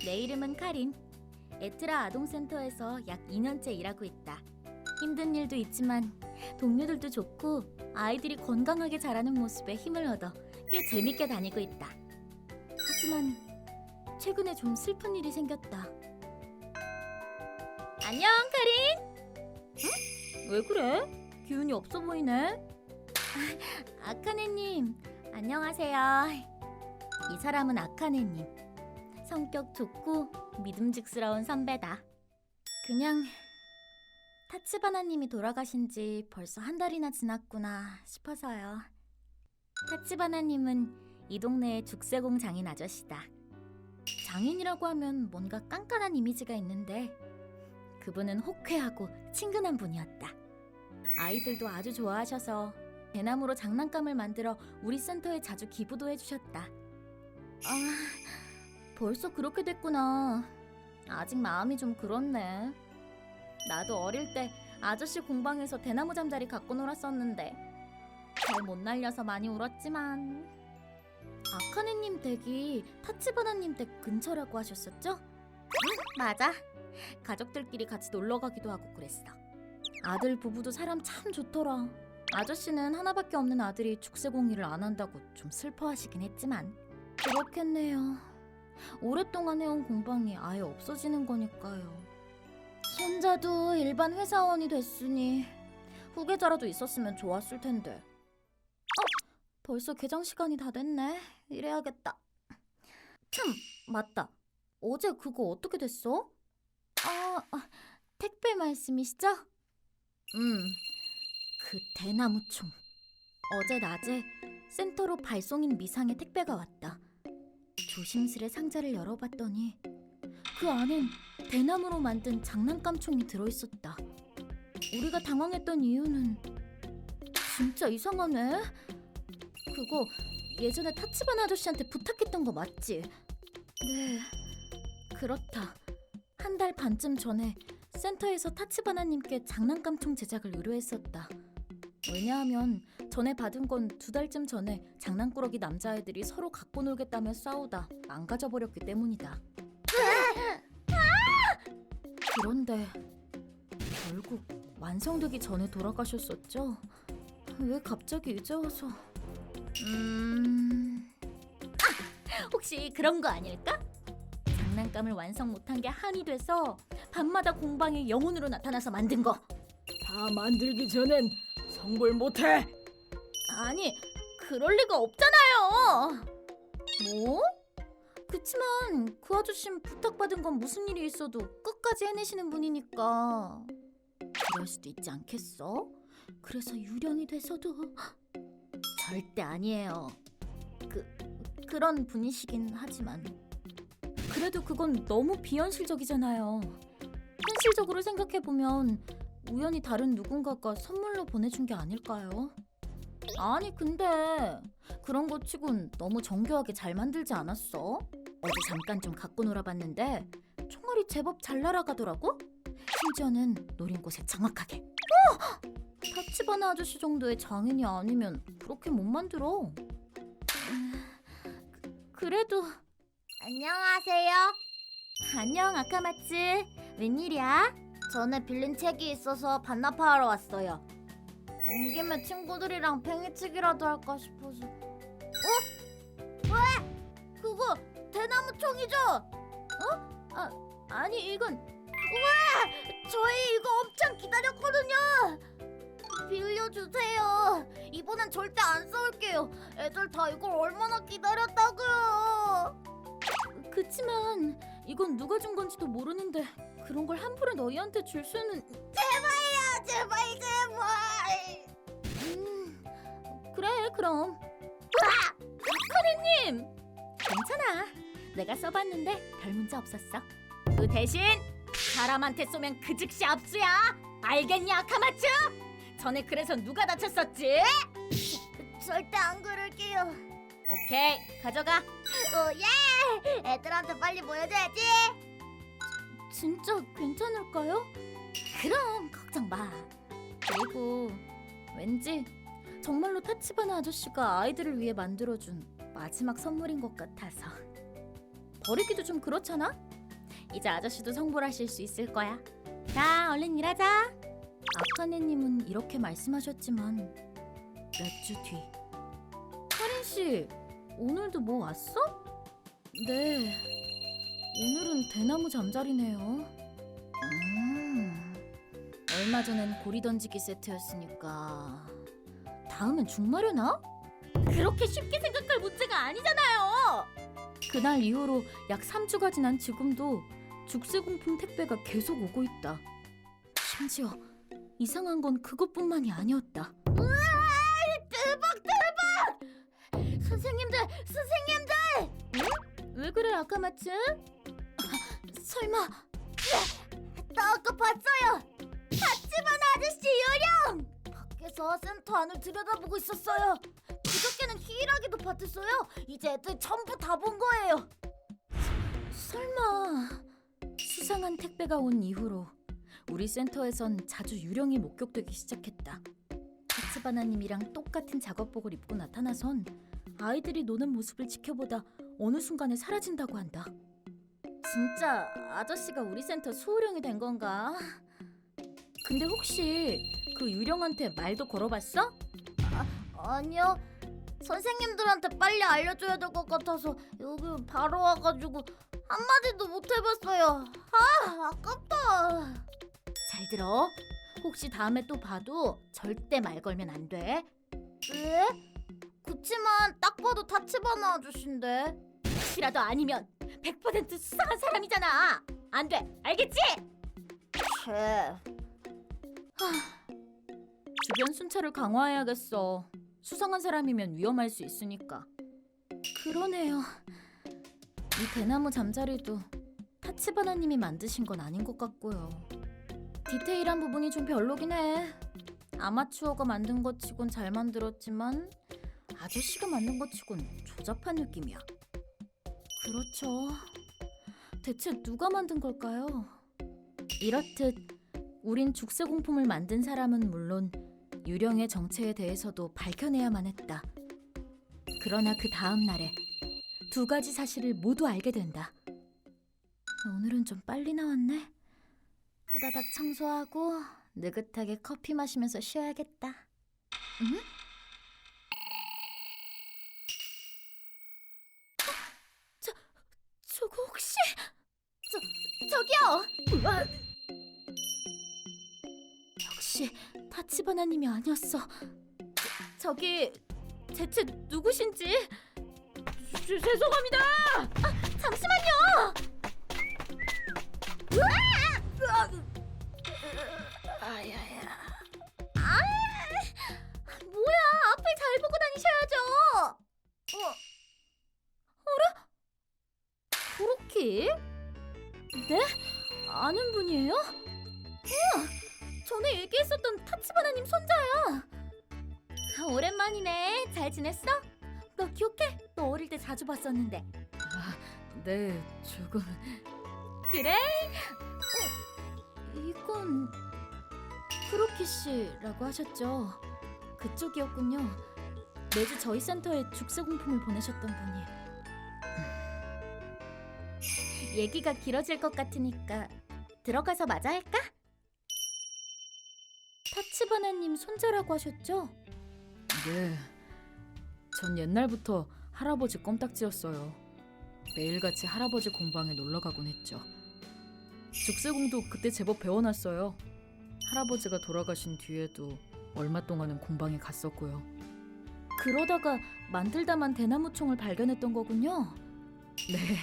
내 이름은 카린. 에트라 아동센터에서 약 2년째 일하고 있다. 힘든 일도 있지만 동료들도 좋고 아이들이 건강하게 자라는 모습에 힘을 얻어 꽤 재밌게 다니고 있다. 하지만 최근에 좀 슬픈 일이 생겼다. 안녕, 카린. 응? 왜 그래? 기운이 없어 보이네. 아카네님, 안녕하세요. 이 사람은 아카네님. 성격 좋고 믿음직스러운 선배다. 그냥 타츠바나님이 돌아가신 지 벌써 한 달이나 지났구나 싶어서요. 타츠바나님은 이 동네의 죽세공 장인 아저씨다. 장인이라고 하면 뭔가 깐깐한 이미지가 있는데 그분은 호쾌하고 친근한 분이었다. 아이들도 아주 좋아하셔서 대나무로 장난감을 만들어 우리 센터에 자주 기부도 해주셨다. 벌써 그렇게 됐구나. 아직 마음이 좀 그렇네. 나도 어릴 때 아저씨 공방에서 대나무 잠자리 갖고 놀았었는데 잘 못 날려서 많이 울었지만. 아카네님 댁이 타츠바나님 댁 근처라고 하셨었죠? 응, 맞아. 가족들끼리 같이 놀러 가기도 하고 그랬어. 아들 부부도 사람 참 좋더라. 아저씨는 하나밖에 없는 아들이 죽세공일을 안 한다고 좀 슬퍼하시긴 했지만. 그렇겠네요. 오랫동안 해온 공방이 아예 없어지는 거니까요. 손자도 일반 회사원이 됐으니 후계자라도 있었으면 좋았을 텐데. 벌써 개장 시간이 다 됐네. 이래야겠다. 참, 맞다. 어제 그거 어떻게 됐어? 택배 말씀이시죠? 그 대나무총. 어제 낮에 센터로 발송인 미상의 택배가 왔다. 조심스레 상자를 열어봤더니 그 안엔 대나무로 만든 장난감 총이 들어있었다. 우리가 당황했던 이유는 진짜 이상하네. 그거 예전에 타츠바나 아저씨한테 부탁했던 거 맞지? 네, 그렇다. 한 달 반쯤 전에 센터에서 타츠바나님께 장난감 총 제작을 의뢰했었다. 왜냐하면 전에 받은 건 2달쯤 전에 장난꾸러기 남자애들이 서로 갖고 놀겠다며 싸우다 망가져버렸기 때문이다. 그런데 결국 완성되기 전에 돌아가셨었죠? 왜 갑자기 이제 와서... 혹시 그런 거 아닐까? 장난감을 완성 못한 게 한이 돼서 밤마다 공방에 영혼으로 나타나서 만든 거. 다 만들기 전엔 성불 못해. 아니, 그럴 리가 없잖아요. 뭐? 그치만 그 아저씨는 부탁받은 건 무슨 일이 있어도 끝까지 해내시는 분이니까 그럴 수도 있지 않겠어? 그래서 유령이 돼서도... 절대 아니에요. 그런 분이시긴 하지만 그래도 그건 너무 비현실적이잖아요. 현실적으로 생각해보면 우연히 다른 누군가가 선물로 보내준 게 아닐까요? 아니 근데 그런 거 치곤 너무 정교하게 잘 만들지 않았어? 어제 잠깐 좀 갖고 놀아봤는데 총알이 제법 잘 날아가더라고? 심지어는 노린 곳에 정확하게. 타츠바나 아저씨 정도의 장인이 아니면 그렇게 못 만들어. 그래도... 안녕하세요. 안녕 아카마츠. 웬일이야? 전에 빌린 책이 있어서 반납하러 왔어요. 온 김에 친구들이랑 팽이치기라도 할까 싶어서. 왜? 그거 대나무 총이죠? 아니 이건... 우와! 저희 이거 엄청 기다렸거든요. 빌려주세요. 이번엔 절대 안 싸울게요. 애들 다 이걸 얼마나 기다렸다고요. 그치만 이건 누가 준 건지도 모르는데 그런 걸 함부로 너희한테 줄 수는... 제발요, 제발. 그래 그럼. 카리님! 괜찮아. 내가 써봤는데 별 문제 없었어. 그 대신 사람한테 쏘면 그 즉시 압수야. 알겠니 아카마츠? 전에 그래서 누가 다쳤었지? 절대 안 그럴게요. 오케이, 가져가. 예! 애들한테 빨리 보여줘야지. 진짜 괜찮을까요? 그럼 걱정 마. 그리고 왠지 정말로 타츠바나 아저씨가 아이들을 위해 만들어준 마지막 선물인 것 같아서. 버리기도 좀 그렇잖아? 이제 아저씨도 성불하실 수 있을 거야. 자, 얼른 일하자. 아카네님은 이렇게 말씀하셨지만 몇 주 뒤. 카린 씨, 오늘도 뭐 왔어? 네, 오늘은 대나무 잠자리네요. 얼마 전엔 고리 던지기 세트였으니까 다음엔 죽마려나? 그렇게 쉽게 생각할 문제가 아니잖아요. 그날 이후로 약 3주가 지난 지금도 죽세공품 택배가 계속 오고 있다. 심지어 이상한 건 그것뿐만이 아니었다. 우와, 대박! 선생님들! 응? 왜 그래, 아카마츠? 설마 나 아까 봤어요! 타치바나 아저씨 요령! 밖에서 센터 안을 들여다보고 있었어요. 그저께는 히이라기도 봤었어요. 이제 애들 전부 다 본 거예요. 설마 수상한 택배가 온 이후로 우리 센터에선 자주 유령이 목격되기 시작했다. 타츠바나님이랑 똑같은 작업복을 입고 나타나선 아이들이 노는 모습을 지켜보다 어느 순간에 사라진다고 한다. 진짜 아저씨가 우리 센터 수호령이 된 건가? 근데 혹시 그 유령한테 말도 걸어봤어? 아니요. 선생님들한테 빨리 알려줘야 될 것 같아서 여기 바로 와가지고 한마디도 못 해봤어요. 아깝다. 잘 들어. 혹시 다음에 또 봐도 절대 말 걸면 안 돼. 네? 그치만 딱 봐도 타치바나 아저씨인데. 혹시라도 아니면 100% 수상한 사람이잖아. 안 돼. 알겠지? 주변 순찰을 강화해야겠어. 수상한 사람이면 위험할 수 있으니까. 그러네요. 이 대나무 잠자리도 타치바나님이 만드신 건 아닌 것 같고요. 디테일한 부분이 좀 별로긴 해. 아마추어가 만든 것 치곤 잘 만들었지만 아저씨가 만든 것 치곤 조잡한 느낌이야. 그렇죠. 대체 누가 만든 걸까요? 이렇듯 우린 죽세공품을 만든 사람은 물론 유령의 정체에 대해서도 밝혀내야만 했다. 그러나 그 다음 날에 두 가지 사실을 모두 알게 된다. 오늘은 좀 빨리 나왔네. 후다닥 청소하고 느긋하게 커피 마시면서 쉬어야겠다. 응? 저거 혹시... 저기요! 역시 타치바나님이 아니었어. 저기 대체 누구신지... 죄송합니다! 잠시만요! 뭐야, 앞을 잘 보고 다니셔야죠. 어라? 그렇게? 네? 아는 분이에요? 우와, 전에 얘기했었던 타치바나님 손자야. 오랜만이네. 잘 지냈어? 너 기억해? 너 어릴 때 자주 봤었는데. 네, 조금. 그래? 이건 크로키 씨라고 하셨죠? 그쪽이었군요. 매주 저희 센터에 죽세공품을 보내셨던 분이. 얘기가 길어질 것 같으니까 들어가서 마저 할까? 타치바나님 손자라고 하셨죠? 네. 전 옛날부터 할아버지 껌딱지였어요. 매일같이 할아버지 공방에 놀러가곤 했죠. 죽세공도 그때 제법 배워놨어요. 할아버지가 돌아가신 뒤에도 얼마 동안은 공방에 갔었고요. 그러다가 만들다만 대나무총을 발견했던 거군요. 네.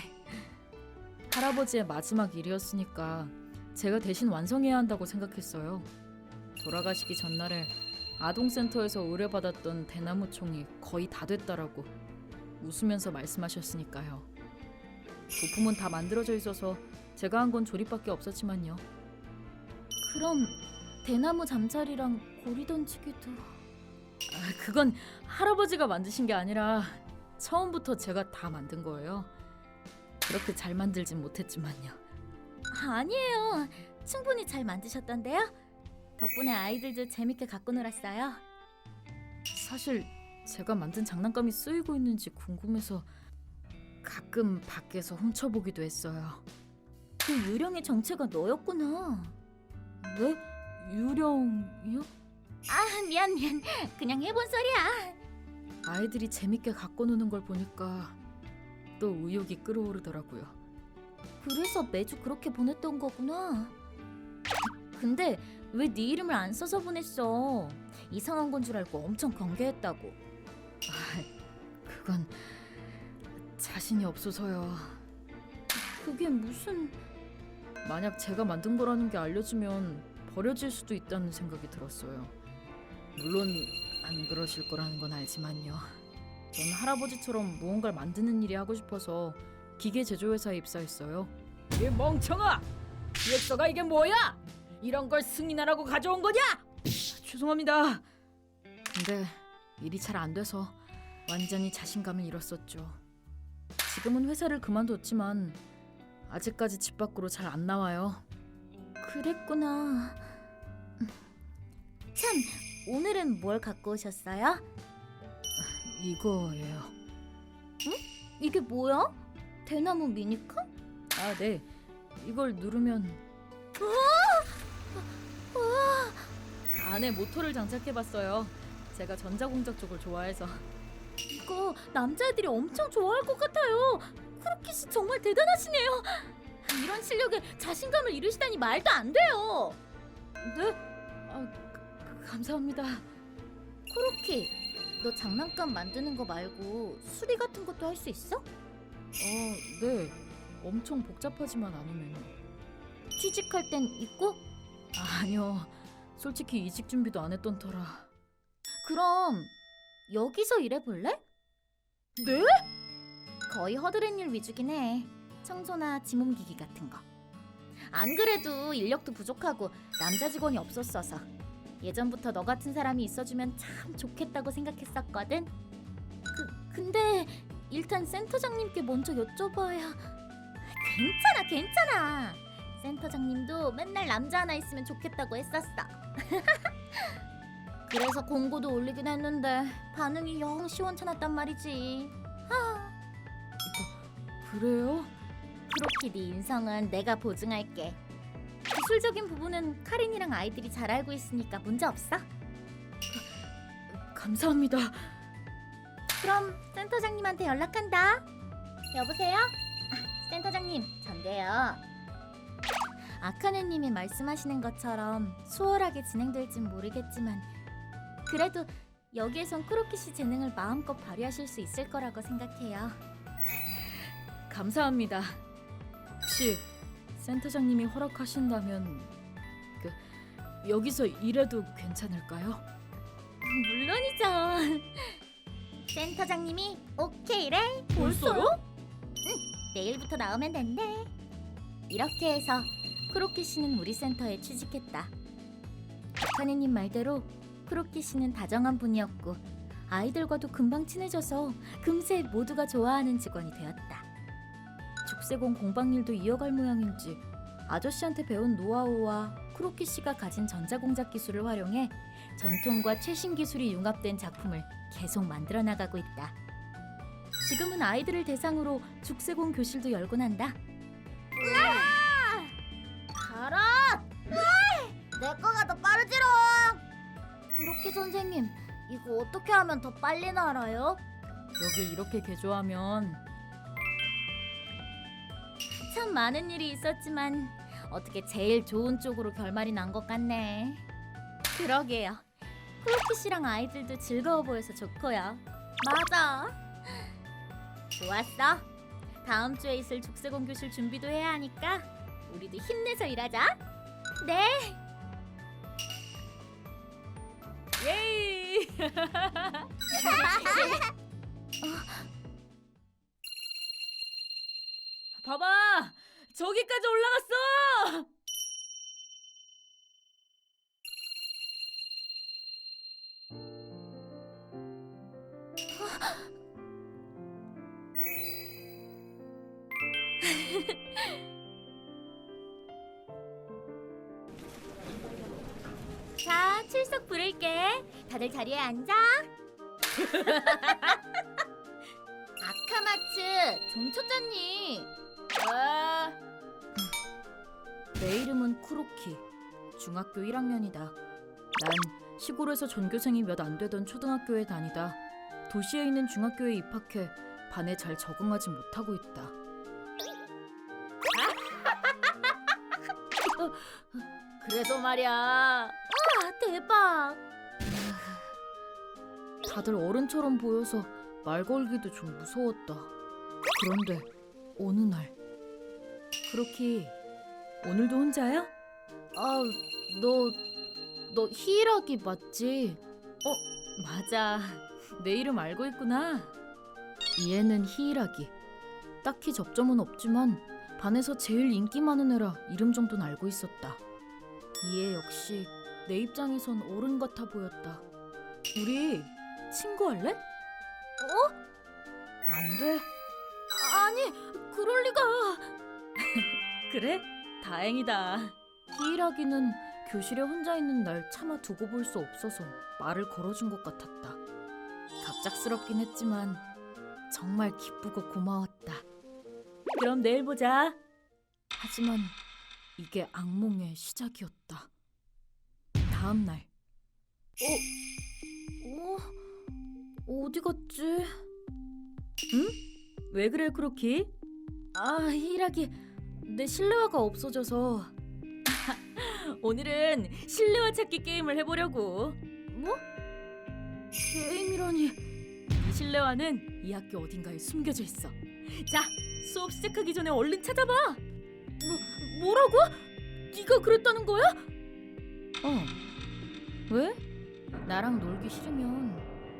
할아버지의 마지막 일이었으니까 제가 대신 완성해야 한다고 생각했어요. 돌아가시기 전날에 아동센터에서 의뢰받았던 대나무총이 거의 다 됐다라고 웃으면서 말씀하셨으니까요. 부품은 다 만들어져 있어서 제가 한 건 조립밖에 없었지만요. 그럼 대나무 잠자리랑 고리 던지기도... 그건 할아버지가 만드신 게 아니라 처음부터 제가 다 만든 거예요. 그렇게 잘 만들진 못했지만요. 아니에요. 충분히 잘 만드셨던데요. 덕분에 아이들도 재밌게 갖고 놀았어요. 사실 제가 만든 장난감이 쓰이고 있는지 궁금해서 가끔 밖에서 훔쳐보기도 했어요. 그 유령의 정체가 너였구나. 네? 유령이요? 아, 미안. 그냥 해본 소리야. 아이들이 재밌게 갖고 노는 걸 보니까 또 의욕이 끌어오르더라고요. 그래서 매주 그렇게 보냈던 거구나. 근데 왜 네 이름을 안 써서 보냈어? 이상한 건 줄 알고 엄청 경계했다고. 그건 자신이 없어서요. 그게 무슨... 만약 제가 만든 거라는 게 알려지면 버려질 수도 있다는 생각이 들었어요. 물론 안 그러실 거라는 건 알지만요. 전 할아버지처럼 무언가를 만드는 일이 하고 싶어서 기계 제조회사에 입사했어요. 이 멍청아! 기획서가 이게 뭐야? 이런 걸 승인하라고 가져온 거냐? 죄송합니다. 근데 일이 잘 안 돼서 완전히 자신감을 잃었었죠. 지금은 회사를 그만뒀지만 아직까지 집 밖으로 잘 안 나와요. 그랬구나. 참, 오늘은 뭘 갖고 오셨어요? 이거예요. 이게 뭐야? 대나무 미니카? 아, 네. 이걸 누르면 안에 모터를 장착해봤어요. 제가 전자공작 쪽을 좋아해서. 이거 남자애들이 엄청 좋아할 것 같아요. 크로키 씨 정말 대단하시네요. 이런 실력에 자신감을 잃으시다니 말도 안 돼요. 네? 감사합니다. 크로키, 너 장난감 만드는 거 말고 수리 같은 것도 할 수 있어? 네. 엄청 복잡하지만 않으면요. 취직할 땐 있고? 아니요. 솔직히 이직 준비도 안 했던 터라. 그럼 여기서 일해볼래? 네? 거의 허드렛 일 위주긴 해. 청소나 짐 옮기기 같은 거. 안 그래도 인력도 부족하고 남자 직원이 없었어서 예전부터 너 같은 사람이 있어주면 참 좋겠다고 생각했었거든. 근데 일단 센터장님께 먼저 여쭤봐야. 괜찮아. 센터장님도 맨날 남자 하나 있으면 좋겠다고 했었어. 그래서 공고도 올리긴 했는데 반응이 영 시원찮았단 말이지. 그래요? 크로키 네 인성은 내가 보증할게. 기술적인 부분은 카린이랑 아이들이 잘 알고 있으니까 문제 없어. 감사합니다. 그럼 센터장님한테 연락한다. 여보세요? 센터장님, 전데요. 아카네님이 말씀하시는 것처럼 수월하게 진행될진 모르겠지만 그래도 여기에선 크로키 씨 재능을 마음껏 발휘하실 수 있을 거라고 생각해요. 감사합니다. 혹시 센터장님이 허락하신다면 여기서 일해도 괜찮을까요? 물론이죠. 센터장님이 오케이래. 벌써요? 내일부터 나오면 된대. 이렇게 해서 크로키 씨는 우리 센터에 취직했다. 아카네님 말대로 크로키 씨는 다정한 분이었고 아이들과도 금방 친해져서 금세 모두가 좋아하는 직원이 되었다. 죽세공 공방일도 이어갈 모양인지 아저씨한테 배운 노하우와 크로키 씨가 가진 전자공작 기술을 활용해 전통과 최신 기술이 융합된 작품을 계속 만들어 나가고 있다. 지금은 아이들을 대상으로 죽세공 교실도 열곤 한다. 가라! 내 거가 더 빠르지롱! 크로키 선생님, 이거 어떻게 하면 더 빨리 날아요? 여길 이렇게 개조하면 참 많은 일이 있었지만 어떻게 제일 좋은 쪽으로 결말이 난 것 같네. 그러게요. 크로키 씨랑 아이들도 즐거워 보여서 좋고요. 맞아. 좋았어. 다음 주에 있을 죽세공 교실 준비도 해야 하니까 우리도 힘내서 일하자. 네. 예이! 봐봐! 저기까지 올라갔어! 자, 출석 부를게. 다들 자리에 앉아. 아카마츠, 좀 쳤잖니. 내 이름은 쿠로키. 중학교 1학년이다. 난 시골에서 전교생이 몇 안 되던 초등학교에 다니다 도시에 있는 중학교에 입학해 반에 잘 적응하지 못하고 있다. 그래서 말이야. 아, 대박. 다들 어른처럼 보여서 말 걸기도 좀 무서웠다. 그런데 어느 날, 그렇게 오늘도 혼자야? 아, 너 히이라기 맞지? 맞아. 내 이름 알고 있구나. 이 애는 히이라기. 딱히 접점은 없지만 반에서 제일 인기 많은 애라 이름 정도는 알고 있었다. 이 애 역시 내 입장에선 어른 같아 보였다. 우리 친구 할래? 안 돼. 아니, 그럴 리가. 그래? 다행이다. 히이라기는 교실에 혼자 있는 날 차마 두고 볼 수 없어서 말을 걸어준 것 같았다. 갑작스럽긴 했지만 정말 기쁘고 고마웠다. 그럼 내일 보자. 하지만 이게 악몽의 시작이었다. 다음 날. 어디 갔지? 응? 왜 그래, 크로키? 아, 히이라기, 내 실내화가 없어져서. 오늘은 실내화 찾기 게임을 해보려고. 뭐? 게임이라니. 이 실내화는 이 학교 어딘가에 숨겨져 있어. 자, 수업 시작하기 전에 얼른 찾아봐. 뭐라고? 네가 그랬다는 거야? 왜? 나랑 놀기 싫으면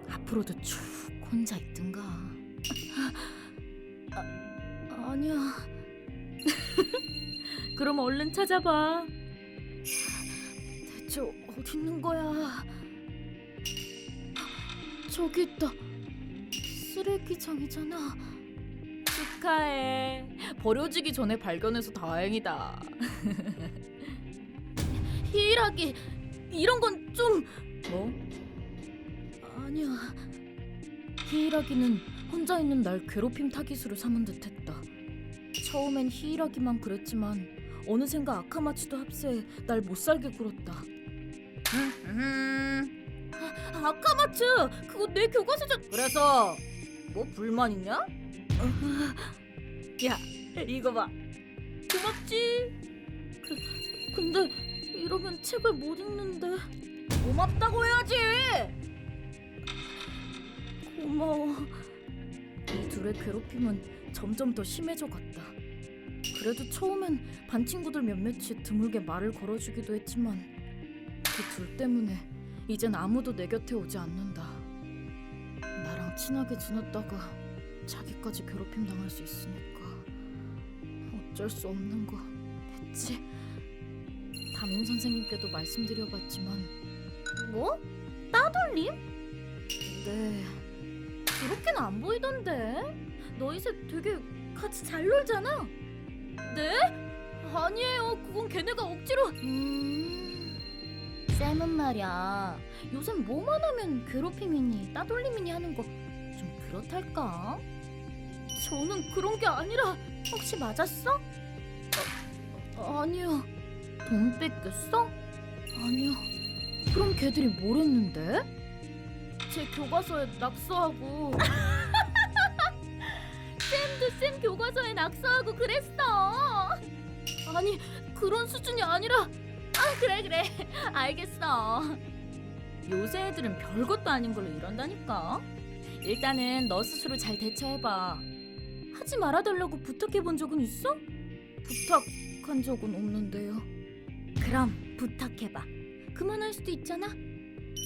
앞으로도 쭉 혼자 있든가. 아니야. 그럼 얼른 찾아봐. 대체 어디 있는 거야? 저기 있다. 쓰레기장이잖아. 축하해. 버려지기 전에 발견해서 다행이다. 히이라기, 이런 건 좀... 뭐? 아니야. 히이라기는 혼자 있는 날 괴롭힘 타깃으로 삼은 듯했다. 처음엔 히이라기만 그랬지만 어느샌가 아카마츠도 합세해 날 못살게 굴었다. 아카마츠, 그거 내 교과서잖아. 그래서 뭐 불만 있냐? 야, 이거 봐. 고맙지. 근데 이러면 책을 못 읽는데. 고맙다고 해야지. 고마워. 이 둘의 괴롭힘은 점점 더 심해져 갔다. 그래도 처음엔 반 친구들 몇몇이 드물게 말을 걸어주기도 했지만 그 둘 때문에 이젠 아무도 내 곁에 오지 않는다. 나랑 친하게 지냈다가 자기까지 괴롭힘 당할 수 있으니까 어쩔 수 없는 거 했지. 담임 선생님께도 말씀드려봤지만. 뭐? 따돌림? 네. 그렇게는 안 보이던데. 너희 셋 되게 같이 잘 놀잖아. 네? 아니에요. 그건 걔네가 억지로. 쌤은 말이야, 요즘 뭐만 하면 괴롭힘이니 따돌림이니 하는 거 좀 그렇달까? 저는 그런 게 아니라. 혹시 맞았어? 아니요. 돈 뺏겼어? 아니요. 그럼 걔들이 뭘 했는데? 제 교과서에 낙서하고. 쌤도 쌤 교과서에 낙서하고 그랬어. 아니, 그런 수준이 아니라. 그래 알겠어. 요새 애들은 별것도 아닌 걸로 이런다니까. 일단은 너 스스로 잘 대처해봐. 하지 말아달라고 부탁해본 적은 있어? 부탁한 적은 없는데요. 그럼 부탁해봐. 그만할 수도 있잖아.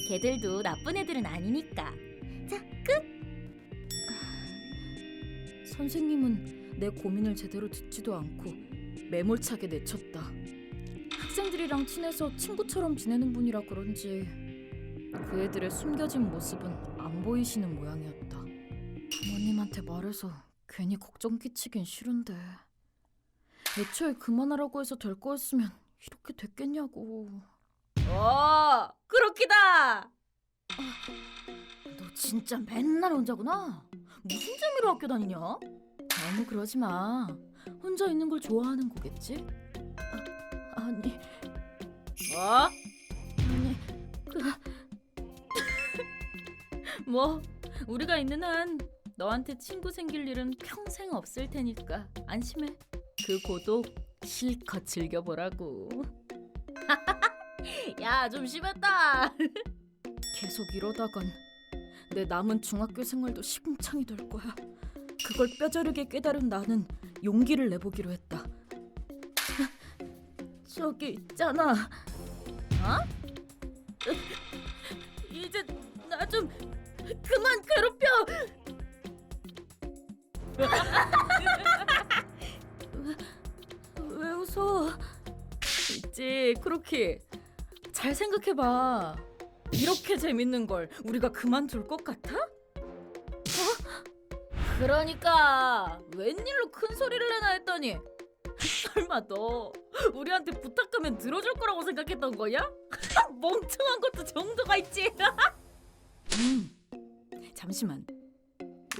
걔들도 나쁜 애들은 아니니까. 자, 끝. 선생님은 내 고민을 제대로 듣지도 않고 매몰차게 내쳤다. 학생들이랑 친해서 친구처럼 지내는 분이라 그런지 그 애들의 숨겨진 모습은 안 보이시는 모양이었다. 부모님한테 말해서 괜히 걱정 끼치긴 싫은데 애초에 그만하라고 해서 될 거였으면 이렇게 됐겠냐고. 그렇기다. 너 진짜 맨날 혼자구나. 무슨 재미로 학교 다니냐? 너무 그러지 마. 혼자 있는 걸 좋아하는 거겠지? 아니, 뭐? 아니, 뭐 우리가 있는 한 너한테 친구 생길 일은 평생 없을 테니까 안심해. 그 고독 실컷 즐겨보라고. 야, 좀 심했다. 계속 이러다간 내 남은 중학교 생활도 시궁창이 될 거야. 그걸 뼈저리게 깨달은 나는 용기를 내보기로 했다. 저기 있잖아. 이제 나 좀 그만 괴롭혀. 왜 웃어? 있지, 크로키. 잘 생각해봐. 이렇게 재밌는 걸 우리가 그만둘 것 같아? 그러니까 웬일로 큰 소리를 내나 했더니 설마 너 우리한테 부탁하면 들어줄 거라고 생각했던 거야? 멍청한 것도 정도가 있지. 잠시만.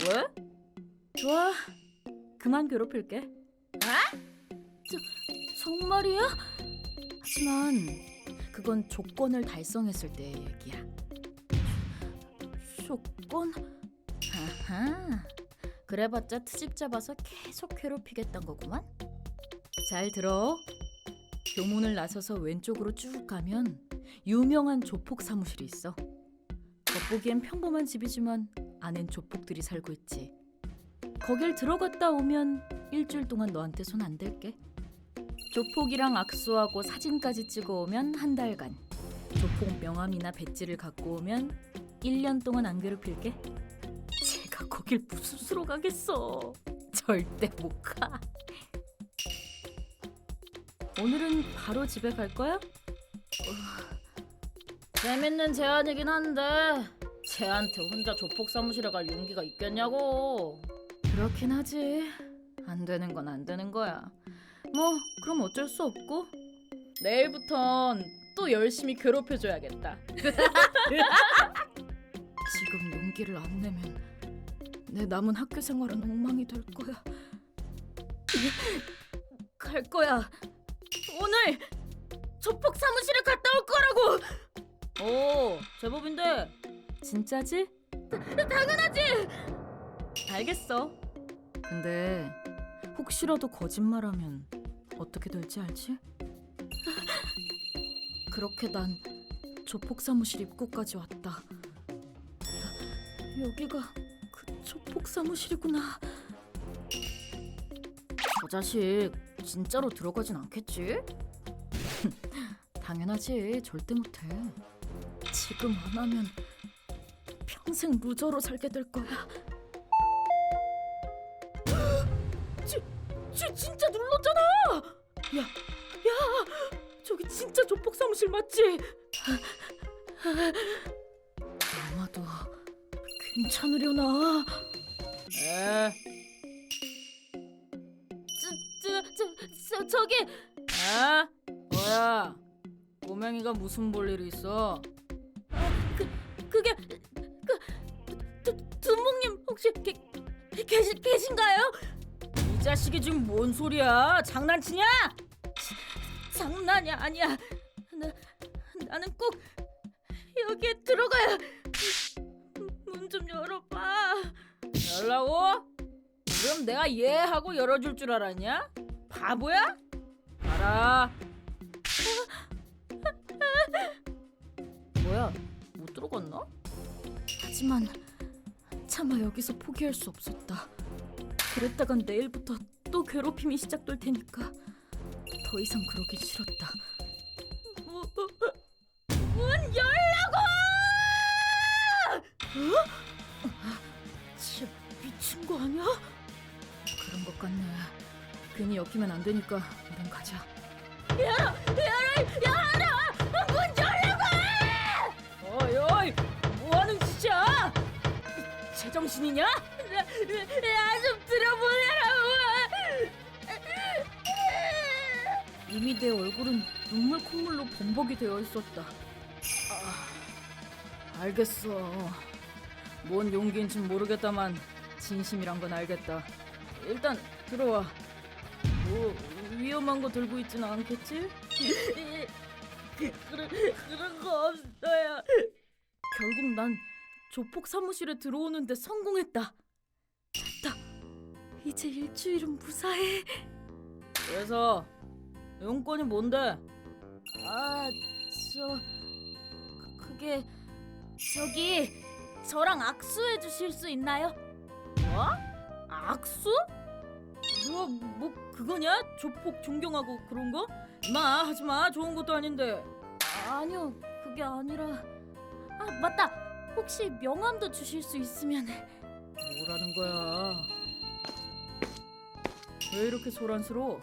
왜? 좋아. 그만 괴롭힐게. 정말이야? 하지만 그건 조건을 달성했을 때의 얘기야. 조건? 아하. 그래봤자 트집 잡아서 계속 괴롭히겠단 거구만. 잘 들어. 교문을 나서서 왼쪽으로 쭉 가면 유명한 조폭 사무실이 있어. 겉보기엔 평범한 집이지만 안엔 조폭들이 살고 있지. 거길 들어갔다 오면 일주일 동안 너한테 손 안 댈게. 조폭이랑 악수하고 사진까지 찍어오면 한 달간, 조폭 명함이나 배지를 갖고 오면 1년 동안 안 괴롭힐게. 제가 거길 무슨 수로 가겠어. 절대 못 가. 오늘은 바로 집에 갈 거야? 재밌는 제안이긴 한데 쟤한테 혼자 조폭 사무실에 갈 용기가 있겠냐고. 그렇긴 하지. 안 되는 건 안 되는 거야. 뭐 그럼 어쩔 수 없고. 내일부턴 또 열심히 괴롭혀줘야겠다. 지금 용기를 안 내면 내 남은 학교 생활은 엉망이 될 거야. 갈 거야. 오늘 조폭 사무실에 갔다 올 거라고. 오, 제법인데. 진짜지? 당연하지. 알겠어. 근데 혹시라도 거짓말하면 어떻게 될지 알지? 그렇게 난 조폭 사무실 입구까지 왔다. 여기가 그 조폭 사무실이구나. 저 자식 진짜로 들어가진 않겠지? 당연하지. 절대 못해. 지금 안 하면 평생 루저로 살게 될 거야. 진짜 눌렀잖아. 야, 저기 진짜 조폭 사무실 맞지? 아마도 괜찮으려나? 에. 저기 에? 뭐야? 꼬맹이가 무슨 볼 일이 있어? 그게 두목님 혹시 계신가요? 이 자식이 지금 뭔 소리야? 장난치냐? 장난이 아니야. 나는 꼭 여기에 들어가야. 문 좀 열어봐. 열라고? 그럼 내가 예 하고 열어줄 줄 알았냐? 바보야? 알아. 뭐야? 못 들어갔나? 하지만 차마 여기서 포기할 수 없었다. 그랬다간 내일부터 또 괴롭힘이 시작될 테니까 더 이상 그러기 싫었다. 문 열라고! 진짜 미친 거 아니야? 그런 것 같네. 괜히 엮이면 안 되니까 얼른 가자. 열어! 문 열라고! 어이 어이, 뭐하는 짓이야? 제정신이냐? 나 좀 들어보내라고! 이미 내 얼굴은 눈물 콧물로 범벅이 되어 있었다. 알겠어. 뭔 용기인진 모르겠다만 진심이란 건 알겠다. 일단 들어와. 뭐 위험한 거 들고 있진 않겠지? 그런 거 없어요. 결국 난 조폭 사무실에 들어오는데 성공했다. 됐다. 이제 일주일은 무사해. 그래서 용건이 뭔데? 그게 저기 저랑 악수해 주실 수 있나요? 뭐? 악수? 뭐 그거냐? 조폭 존경하고 그런 거? 마 하지마. 좋은 것도 아닌데. 아니요, 그게 아니라 맞다. 혹시 명함도 주실 수 있으면. 뭐라는 거야? 왜 이렇게 소란스러워?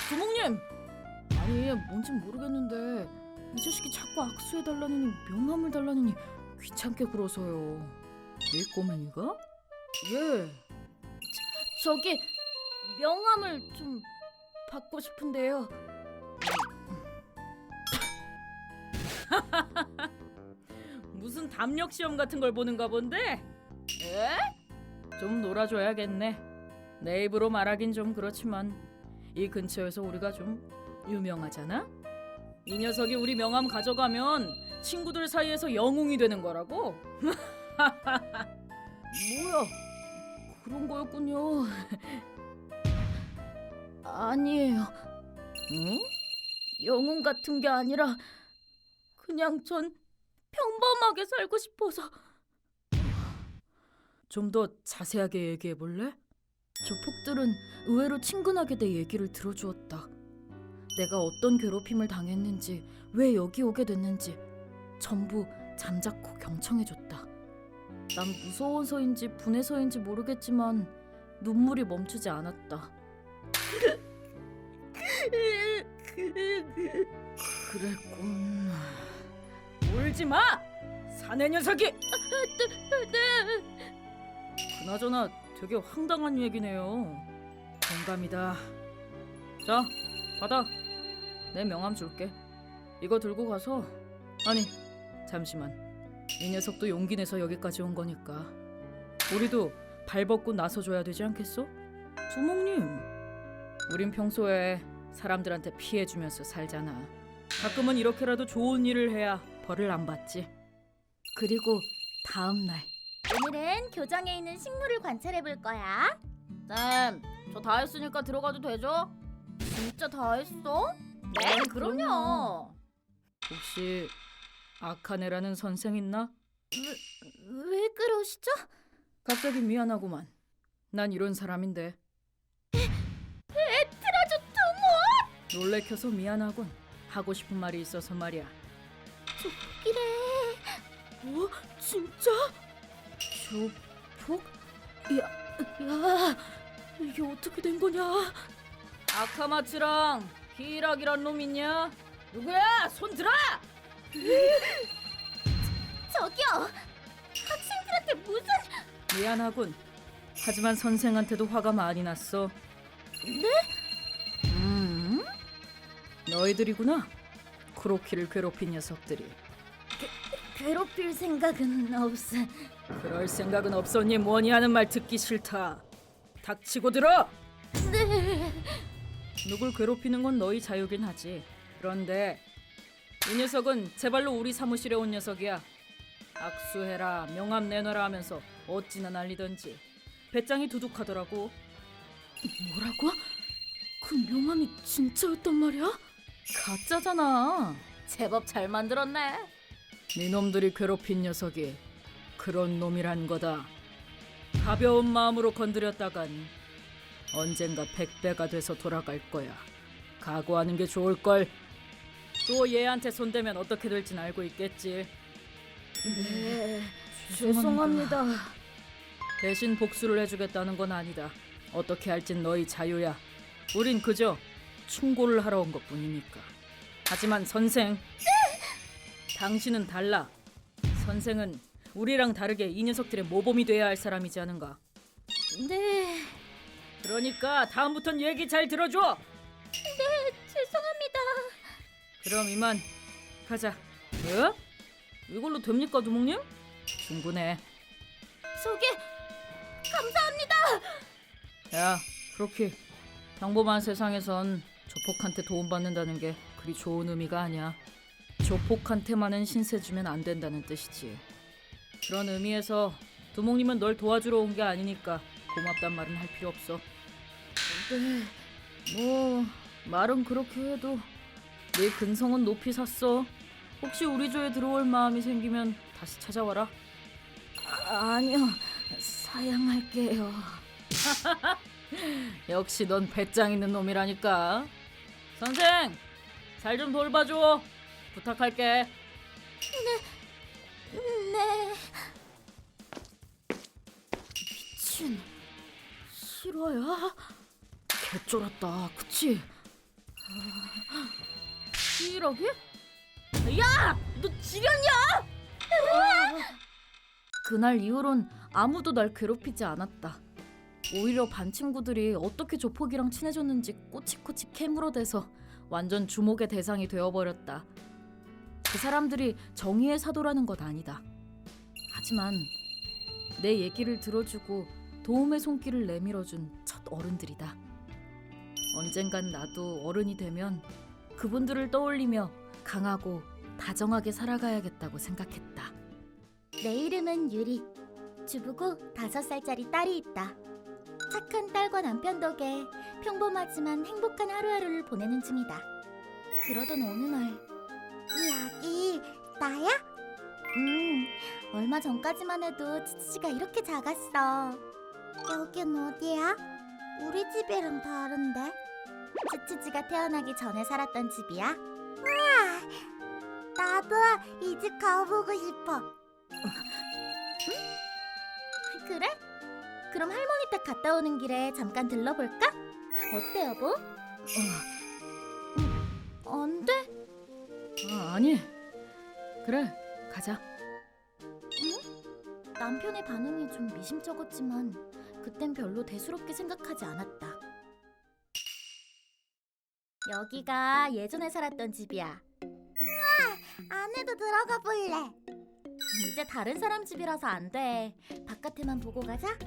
주목님! 아니 뭔진 모르겠는데 이 자식이 자꾸 악수해달라느니 명함을 달라느니 귀찮게 굴어서요. 이 꼬맹이가? 예. 저기 명함을 좀 받고 싶은데요. 무슨 담력 시험 같은 걸 보는가 본데? 에? 좀 놀아줘야겠네. 내 입으로 말하긴 좀 그렇지만 이 근처에서 우리가 좀 유명하잖아? 이 녀석이 우리 명함 가져가면 친구들 사이에서 영웅이 되는 거라고? 뭐야? 그런 거였군요. 아니에요. 응? 영웅 같은 게 아니라 그냥 전 평범하게 살고 싶어서. 좀 더 자세하게 얘기해 볼래? 조폭들은 의외로 친근하게 내 얘기를 들어주었다. 내가 어떤 괴롭힘을 당했는지, 왜 여기 오게 됐는지 전부 잠자코 경청해줬다. 난 무서워서인지 분해서인지 모르겠지만 눈물이 멈추지 않았다. 그랬군. 울지 마! 사내 녀석이! 네. 그나저나 되게 황당한 얘기네요. 공감이다. 자, 받아. 내 명함 줄게. 이거 들고 가서. 아니, 잠시만. 이 녀석도 용기 내서 여기까지 온 거니까 우리도 발벗고 나서줘야 되지 않겠어? 주목님, 우린 평소에 사람들한테 피해주면서 살잖아. 가끔은 이렇게라도 좋은 일을 해야 벌을 안 받지. 그리고 다음 날 오늘은 교정에 있는 식물을 관찰해 볼 거야. 쌤, 저 다 했으니까 들어가도 되죠? 진짜 다 했어? 네, 그럼요. 혹시 아카네라는 선생 있나? 왜 그러시죠? 갑자기 미안하구만. 난 이런 사람인데. 에트라조 토모! 놀래켜서 미안하군. 하고 싶은 말이 있어서 말이야. 이래. 뭐? 진짜? 조폭? 야, 이게 어떻게 된 거냐? 아카마츠랑 히이락이란 놈 있냐? 누구야? 손 들어! 저기요. 학생들한테 무슨... 미안하군. 하지만 선생한테도 화가 많이 났어. 네? 너희들이구나. 크로키를 괴롭힌 녀석들이. 괴롭힐 생각은 없어. 그럴 생각은 없었니? 뭐니 하는 말 듣기 싫다. 닥치고 들어! 네. 누굴 괴롭히는 건 너희 자유긴 하지. 그런데 이 녀석은 제 발로 우리 사무실에 온 녀석이야. 악수해라, 명함 내놔라 하면서 어찌나 난리던지. 배짱이 두둑하더라고. 뭐라고? 그 명함이 진짜였단 말이야? 가짜잖아. 제법 잘 만들었네. 네 놈들이 괴롭힌 녀석이 그런 놈이란 거다. 가벼운 마음으로 건드렸다간 언젠가 100배가 돼서 돌아갈 거야. 각오하는 게 좋을걸. 또 얘한테 손대면 어떻게 될진 알고 있겠지. 네. 죄송합니다. 대신 복수를 해주겠다는 건 아니다. 어떻게 할진 너희 자유야. 우린 그저 충고를 하러 온 것뿐이니까. 하지만 선생, 당신은 달라. 선생은 우리랑 다르게 이 녀석들의 모범이 돼야 할 사람이지 않은가. 네. 그러니까 다음부턴 얘기 잘 들어줘. 죄송합니다. 그럼 이만 가자. 왜? 이걸로 됩니까, 두목님? 충분해. 저기 감사합니다. 야, 그렇게 평범한 세상에선 조폭한테 도움받는다는 게 그리 좋은 의미가 아니야. 조폭한테만은 신세 주면 안 된다는 뜻이지. 그런 의미에서 두목님은 널 도와주러 온 게 아니니까 고맙단 말은 할 필요 없어. 근데 뭐 말은 그렇게 해도 내 근성은 높이 샀어. 혹시 우리 조에 들어올 마음이 생기면 다시 찾아와라. 아니요, 사양할게요. 역시 넌 배짱 있는 놈이라니까. 선생, 잘 좀 돌봐줘. 부탁할게. 네. 미친, 실화야? 개쫄았다, 그치? 히이라기? 야! 너 지렸냐? 그날 이후론 아무도 날 괴롭히지 않았다. 오히려 반 친구들이 어떻게 조폭이랑 친해졌는지 꼬치꼬치 캐물어대서 완전 주목의 대상이 되어버렸다. 그 사람들이 정의의 사도라는 것 아니다. 하지만 내 얘기를 들어주고 도움의 손길을 내밀어준 첫 어른들이다. 언젠간 나도 어른이 되면 그분들을 떠올리며 강하고 다정하게 살아가야겠다고 생각했다. 내 이름은 유리. 주부고 5살짜리 딸이 있다. 착한 딸과 남편 덕에 평범하지만 행복한 하루하루를 보내는 중이다. 그러던 어느 날, 이 아기 나야? 얼마 전까지만 해도 치치가 이렇게 작았어. 여긴 어디야? 우리 집이랑 다른데? 치치가 태어나기 전에 살았던 집이야? 우와, 나도 이 집 가보고 싶어. 그래? 그럼 할머니 댁 갔다 오는 길에 잠깐 들러볼까? 어때 여보? 안 돼? 아니, 그래, 가자. 남편의 반응이 좀 미심쩍었지만 그땐 별로 대수롭게 생각하지 않았다. 여기가 예전에 살았던 집이야. 우와, 안에도 들어가 볼래. 이제 다른 사람 집이라서 안 돼. 바깥에만 보고 가자.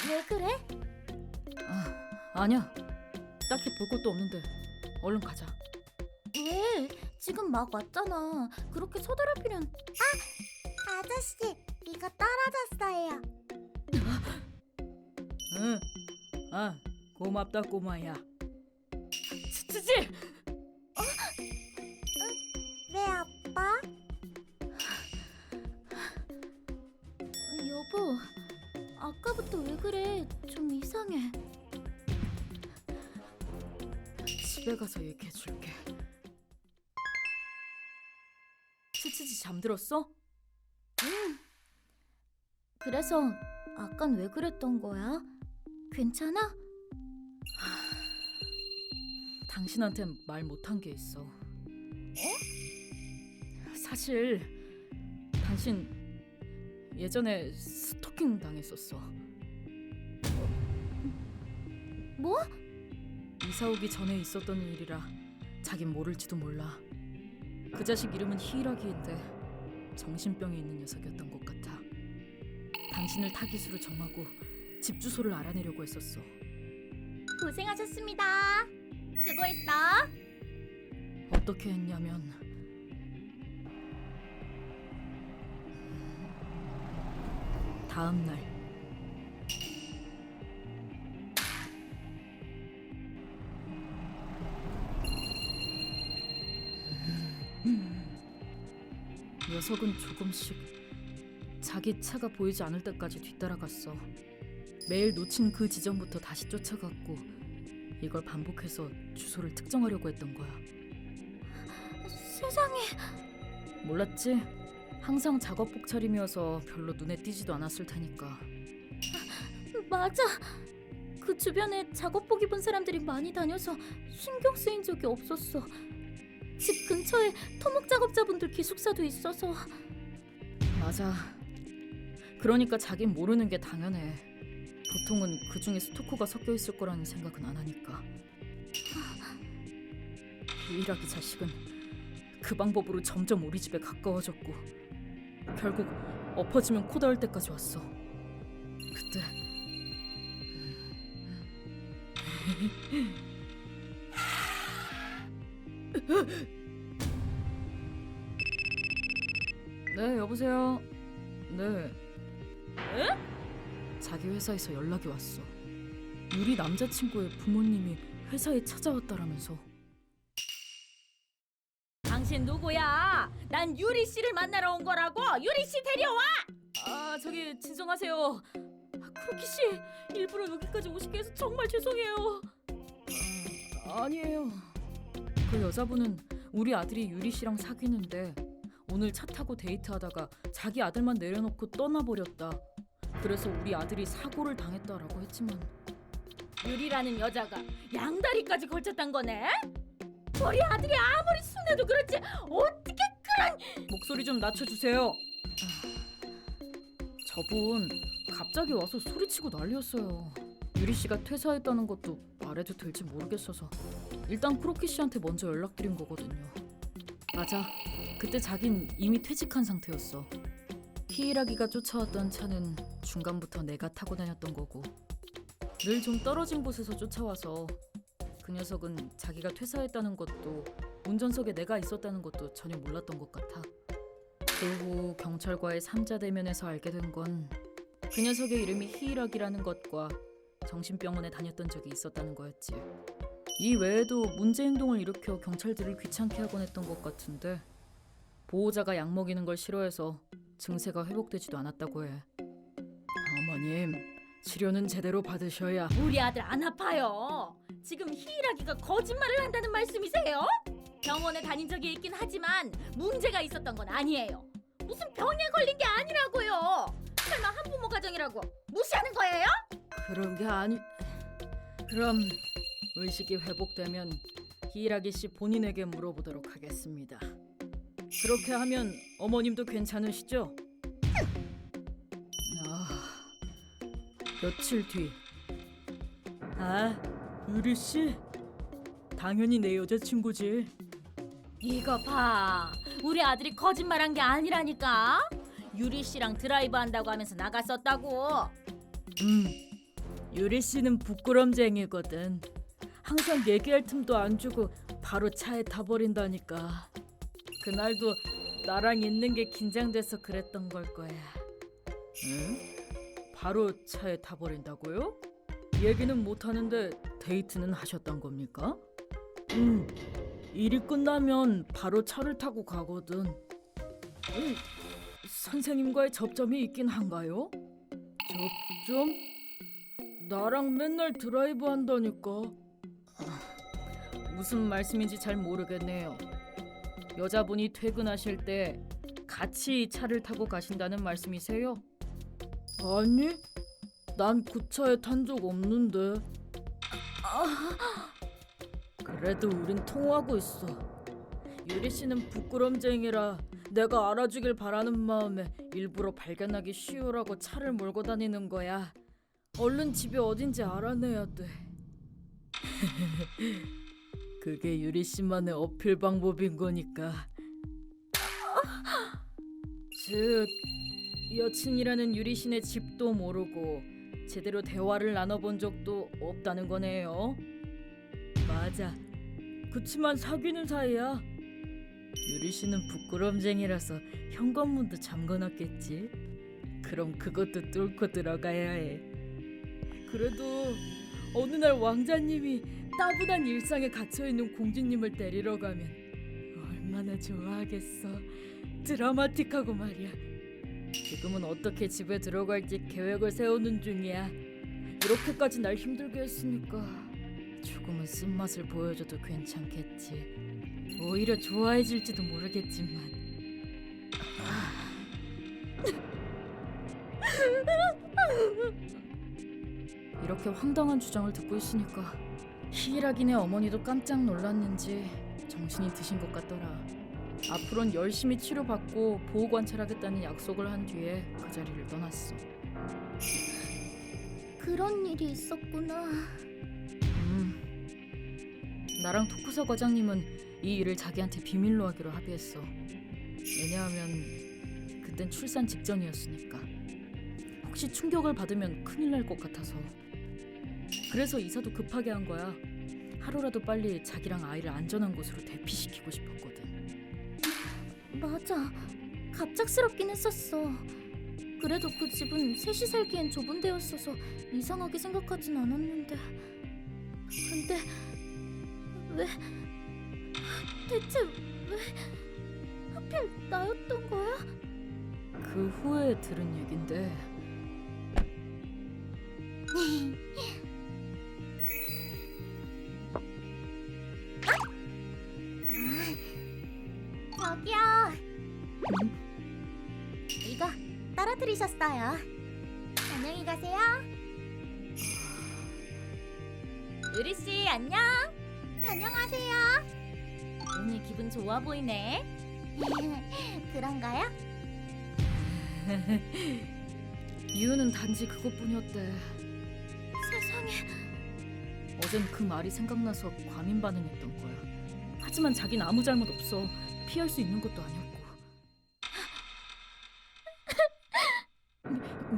왜 그래? 아니야, 딱히 볼 것도 없는데 얼른 가자. 왜? 지금 막 왔잖아. 그렇게 서두를 필요는... 아저씨, 이거 떨어졌어요. 응, 고맙다 꼬마야. 치치지! 왜 아빠? 여보, 아까부터 왜 그래? 좀 이상해. 집에 가서 얘기해줄게. 치치지 잠들었어? 그래서 아깐 왜 그랬던 거야? 괜찮아? 당신한텐 말 못한 게 있어. 사실 당신 예전에 스토킹 당했었어. 뭐? 이사 오기 전에 있었던 일이라 자긴 모를지도 몰라. 그 자식 이름은 히이라기인데 정신병이 있는 녀석이었던 것 같아. 당신을 타깃으로 정하고 집 주소를 알아내려고 했었어. 고생하셨습니다. 수고했어. 어떻게 했냐면 다음 날 녀석은 조금씩 자기 차가 보이지 않을 때까지 뒤따라갔어. 매일 놓친 그 지점부터 다시 쫓아갔고 이걸 반복해서 주소를 특정하려고 했던 거야. 세상에. 몰랐지? 항상 작업복 차림이어서 별로 눈에 띄지도 않았을 테니까. 맞아. 그 주변에 작업복 입은 사람들이 많이 다녀서 신경 쓰인 적이 없었어. 집 근처에 토목 작업자분들 기숙사도 있어서. 맞아. 그러니까 자긴 모르는 게 당연해. 보통은 그 중에 스토커가 섞여 있을 거라는 생각은 안 하니까. 히이라기 자식은 그 방법으로 점점 우리 집에 가까워졌고 결국 엎어지면 코 닿을 때까지 왔어. 그때 네, 여보세요. 네. 자기 회사에서 연락이 왔어. 유리 남자친구의 부모님이 회사에 찾아왔다라면서. 당신 누구야? 난 유리 씨를 만나러 온 거라고. 유리 씨 데려와. 아, 저기 진정하세요. 크로키 씨, 일부러 여기까지 오시게 해서 정말 죄송해요. 아니에요. 그 여자분은 우리 아들이 유리 씨랑 사귀는데 오늘 차 타고 데이트하다가 자기 아들만 내려놓고 떠나버렸다. 그래서 우리 아들이 사고를 당했다라고 했지만 유리라는 여자가 양다리까지 걸쳤단 거네. 우리 아들이 아무리 순해도 그렇지 어떻게 그런. 목소리 좀 낮춰주세요. 저분 갑자기 와서 소리치고 난리였어요. 유리 씨가 퇴사했다는 것도 말해도 될지 모르겠어서 일단 크로키 씨한테 먼저 연락드린 거거든요. 맞아. 그때 자긴 이미 퇴직한 상태였어. 히이라기가 쫓아왔던 차는 중간부터 내가 타고 다녔던 거고 늘 좀 떨어진 곳에서 쫓아와서 그 녀석은 자기가 퇴사했다는 것도 운전석에 내가 있었다는 것도 전혀 몰랐던 것 같아. 그 후 경찰과의 3자 대면에서 알게 된 건 그 녀석의 이름이 히이라기라는 것과 정신병원에 다녔던 적이 있었다는 거였지. 이 외에도 문제 행동을 일으켜 경찰들을 귀찮게 하곤 했던 것 같은데 보호자가 약 먹이는 걸 싫어해서 증세가 회복되지도 않았다고 해. 어머님, 치료는 제대로 받으셔야. 우리 아들 안 아파요. 지금 히이라기가 거짓말을 한다는 말씀이세요? 병원에 다닌 적이 있긴 하지만 문제가 있었던 건 아니에요. 무슨 병에 걸린 게 아니라고요. 설마 한부모 가정이라고 무시하는 거예요? 그런 게 아니. 그럼 의식이 회복되면 히이라기 씨 본인에게 물어보도록 하겠습니다. 그렇게 하면 어머님도 괜찮으시죠? 며칠 뒤. 유리 씨? 당연히 내 여자친구지. 이거 봐. 우리 아들이 거짓말한 게 아니라니까. 유리 씨랑 드라이브 한다고 하면서 나갔었다고. 유리 씨는 부끄럼쟁이거든. 항상 얘기할 틈도 안 주고 바로 차에 타버린다니까. 그날도 나랑 있는 게 긴장돼서 그랬던 걸 거야. 응? 바로 차에 타버린다고요? 얘기는 못하는데 데이트는 하셨던 겁니까? 일이 끝나면 바로 차를 타고 가거든. 선생님과의 접점이 있긴 한가요? 접점? 나랑 맨날 드라이브 한다니까. 무슨 말씀인지 잘 모르겠네요. 여자분이 퇴근하실 때 같이 차를 타고 가신다는 말씀이세요? 아니, 난 그 차에 탄 적 없는데. 그래도 우린 통하고 있어. 유리 씨는 부끄럼쟁이라 내가 알아주길 바라는 마음에 일부러 발견하기 쉬우라고 차를 몰고 다니는 거야. 얼른 집이 어딘지 알아내야 돼. 그게 유리 씨만의 어필 방법인 거니까. 즉, 여친이라는 유리 씨네 집도 모르고 제대로 대화를 나눠본 적도 없다는 거네요. 맞아. 그치만 사귀는 사이야. 유리 씨는 부끄럼쟁이라서 현관문도 잠궈놨겠지. 그럼 그것도 뚫고 들어가야 해. 그래도 어느 날 왕자님이 따분한 일상에 갇혀있는 공주님을 데리러 가면 얼마나 좋아하겠어. 드라마틱하고 말이야. 지금은 어떻게 집에 들어갈지 계획을 세우는 중이야. 이렇게까지 날 힘들게 했으니까 조금은 쓴맛을 보여줘도 괜찮겠지. 오히려 좋아해질지도 모르겠지만. 이렇게 황당한 주장을 듣고 있으니까 히이라기네 어머니도 깜짝 놀랐는지 정신이 드신 것 같더라. 앞으로는 열심히 치료받고 보호 관찰하겠다는 약속을 한 뒤에 그 자리를 떠났어. 그런 일이 있었구나. 나랑 토쿠사 과장님은 이 일을 자기한테 비밀로 하기로 합의했어. 왜냐하면 그땐 출산 직전이었으니까. 혹시 충격을 받으면 큰일 날 것 같아서. 그래서 이사도 급하게 한 거야. 하루라도 빨리 자기랑 아이를 안전한 곳으로 대피시키고 싶었거든. 맞아. 갑작스럽긴 했었어. 그래도 그 집은 셋이 살기엔 좁은 데였어서 이상하게 생각하진 않았는데. 근데 왜 대체 왜 하필 나였던 거야? 그 후에 들은 얘긴데 저기요. 이거 떨어뜨리셨어요. 안녕히 가세요. 유리 씨 안녕. 안녕하세요. 오늘 기분 좋아 보이네. 그런가요? 이유는 단지 그것뿐이었대. 세상에. 어젠 그 말이 생각나서 과민 반응했던 거야. 하지만 자긴 아무 잘못 없어. 피할 수 있는 것도 아니었고.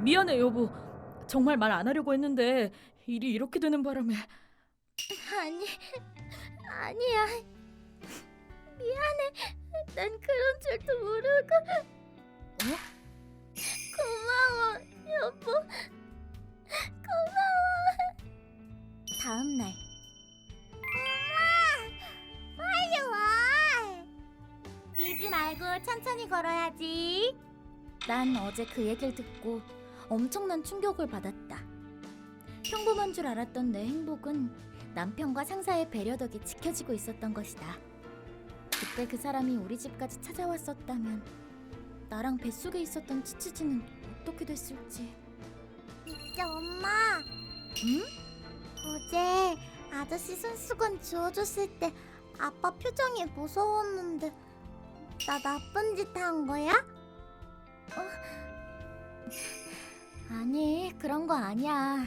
미안해 여보. 정말 말 안 하려고 했는데 일이 이렇게 되는 바람에. 아니야. 미안해. 난 그런 줄도 모르고. 고마워, 여보. 고마워. 다음 날. 엄마, 빨리 와. 뛰지 말고 천천히 걸어야지. 난 어제 그 얘기를 듣고 엄청난 충격을 받았다. 평범한 줄 알았던 내 행복은 남편과 상사의 배려 덕에 지켜지고 있었던 것이다. 그때 그 사람이 우리 집까지 찾아왔었다면 나랑 뱃속에 있었던 치치지는 어떻게 됐을지. 진짜 엄마. 응? 어제 아저씨 손수건 주워줬을 때 아빠 표정이 무서웠는데 나 나쁜 짓 한 거야? 아니, 그런 거 아니야.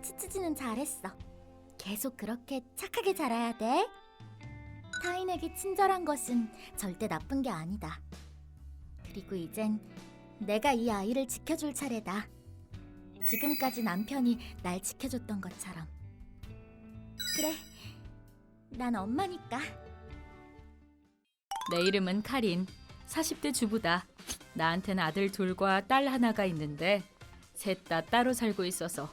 치치지는 잘했어. 계속 그렇게 착하게 자라야 돼. 타인에게 친절한 것은 절대 나쁜 게 아니다. 그리고 이젠 내가 이 아이를 지켜줄 차례다. 지금까지 남편이 날 지켜줬던 것처럼. 그래, 난 엄마니까. 내 이름은 카린. 40대 주부다. 나한테는 아들 둘과 딸 하나가 있는데 셋 다 따로 살고 있어서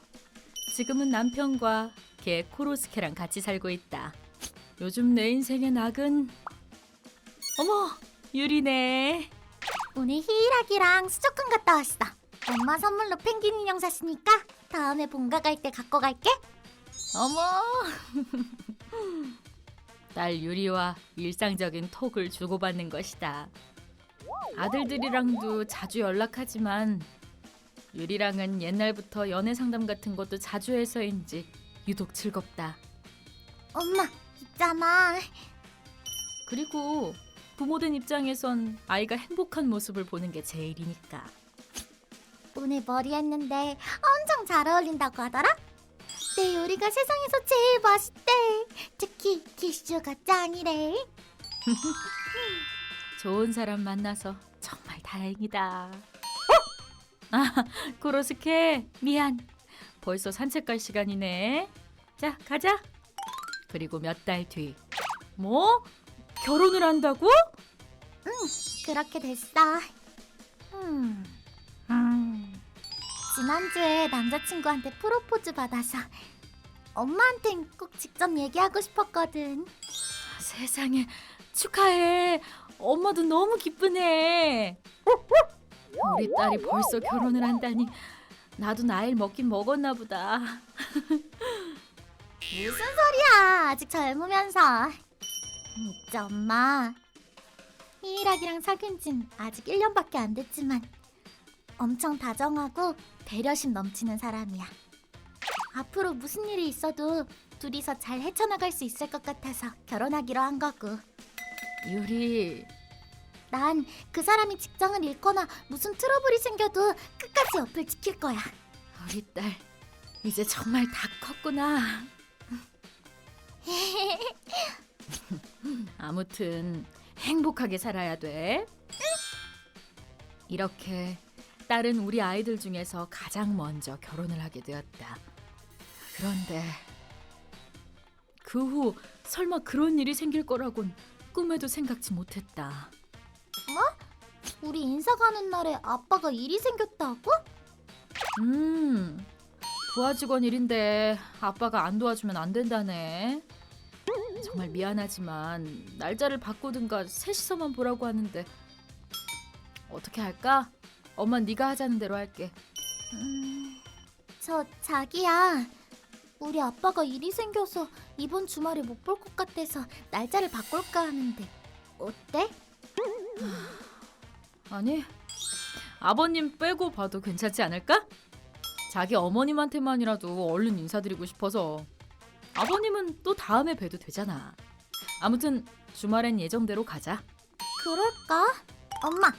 지금은 남편과 개 코로스케랑 같이 살고 있다. 요즘 내 인생의 낙은 어머 유리네. 오늘 히이락이랑 수족관 갔다 왔어. 엄마 선물로 펭귄 인형 샀으니까 다음에 본가 갈 때 갖고 갈게. 어머 딸 유리와 일상적인 톡을 주고받는 것이다. 아들들이랑도 자주 연락하지만 유리랑은 옛날부터 연애 상담 같은 것도 자주 해서인지 유독 즐겁다. 엄마, 있잖아. 그리고 부모된 입장에선 아이가 행복한 모습을 보는 게 제일이니까. 오늘 머리 했는데 엄청 잘 어울린다고 하더라? 내 요리가 세상에서 제일 맛있대. 특히 키슈가 짱이래. 좋은 사람 만나서 정말 다행이다. 아, 코로스케 미안. 벌써 산책 갈 시간이네. 자, 가자. 그리고 몇 달 뒤. 뭐? 결혼을 한다고? 그렇게 됐어. 지난주에 남자친구한테 프로포즈 받아서 엄마한텐 꼭 직접 얘기하고 싶었거든. 세상에 축하해. 엄마도 너무 기쁘네. 우리 딸이 벌써 결혼을 한다니 나도 나이를 먹긴 먹었나 보다. 무슨 소리야? 아직 젊으면서. 진짜 엄마. 히이락이랑 사귄 진 아직 1년밖에 안 됐지만 엄청 다정하고 배려심 넘치는 사람이야. 앞으로 무슨 일이 있어도 둘이서 잘 헤쳐나갈 수 있을 것 같아서 결혼하기로 한 거고. 유리, 난 그 사람이 직장을 잃거나 무슨 트러블이 생겨도 끝까지 옆을 지킬 거야. 우리 딸 이제 정말 다 컸구나. 아무튼 행복하게 살아야 돼. 이렇게 딸은 우리 아이들 중에서 가장 먼저 결혼을 하게 되었다. 그런데 그 후 설마 그런 일이 생길 거라곤 꿈에도 생각지 못했다. 우리 인사 가는 날에 아빠가 일이 생겼다고? 부하 직원 일인데 아빠가 안 도와주면 안 된다네. 정말 미안하지만 날짜를 바꾸든가 셋이서만 보라고 하는데 어떻게 할까? 엄마 네가 하자는 대로 할게. 자기야. 우리 아빠가 일이 생겨서 이번 주말에 못 볼 것 같아서 날짜를 바꿀까 하는데 어때? 아니, 아버님 빼고 봐도 괜찮지 않을까? 자기 어머님한테만이라도 얼른 인사드리고 싶어서. 아버님은 또 다음에 봬도 되잖아. 아무튼 주말엔 예정대로 가자. 그럴까? 엄마,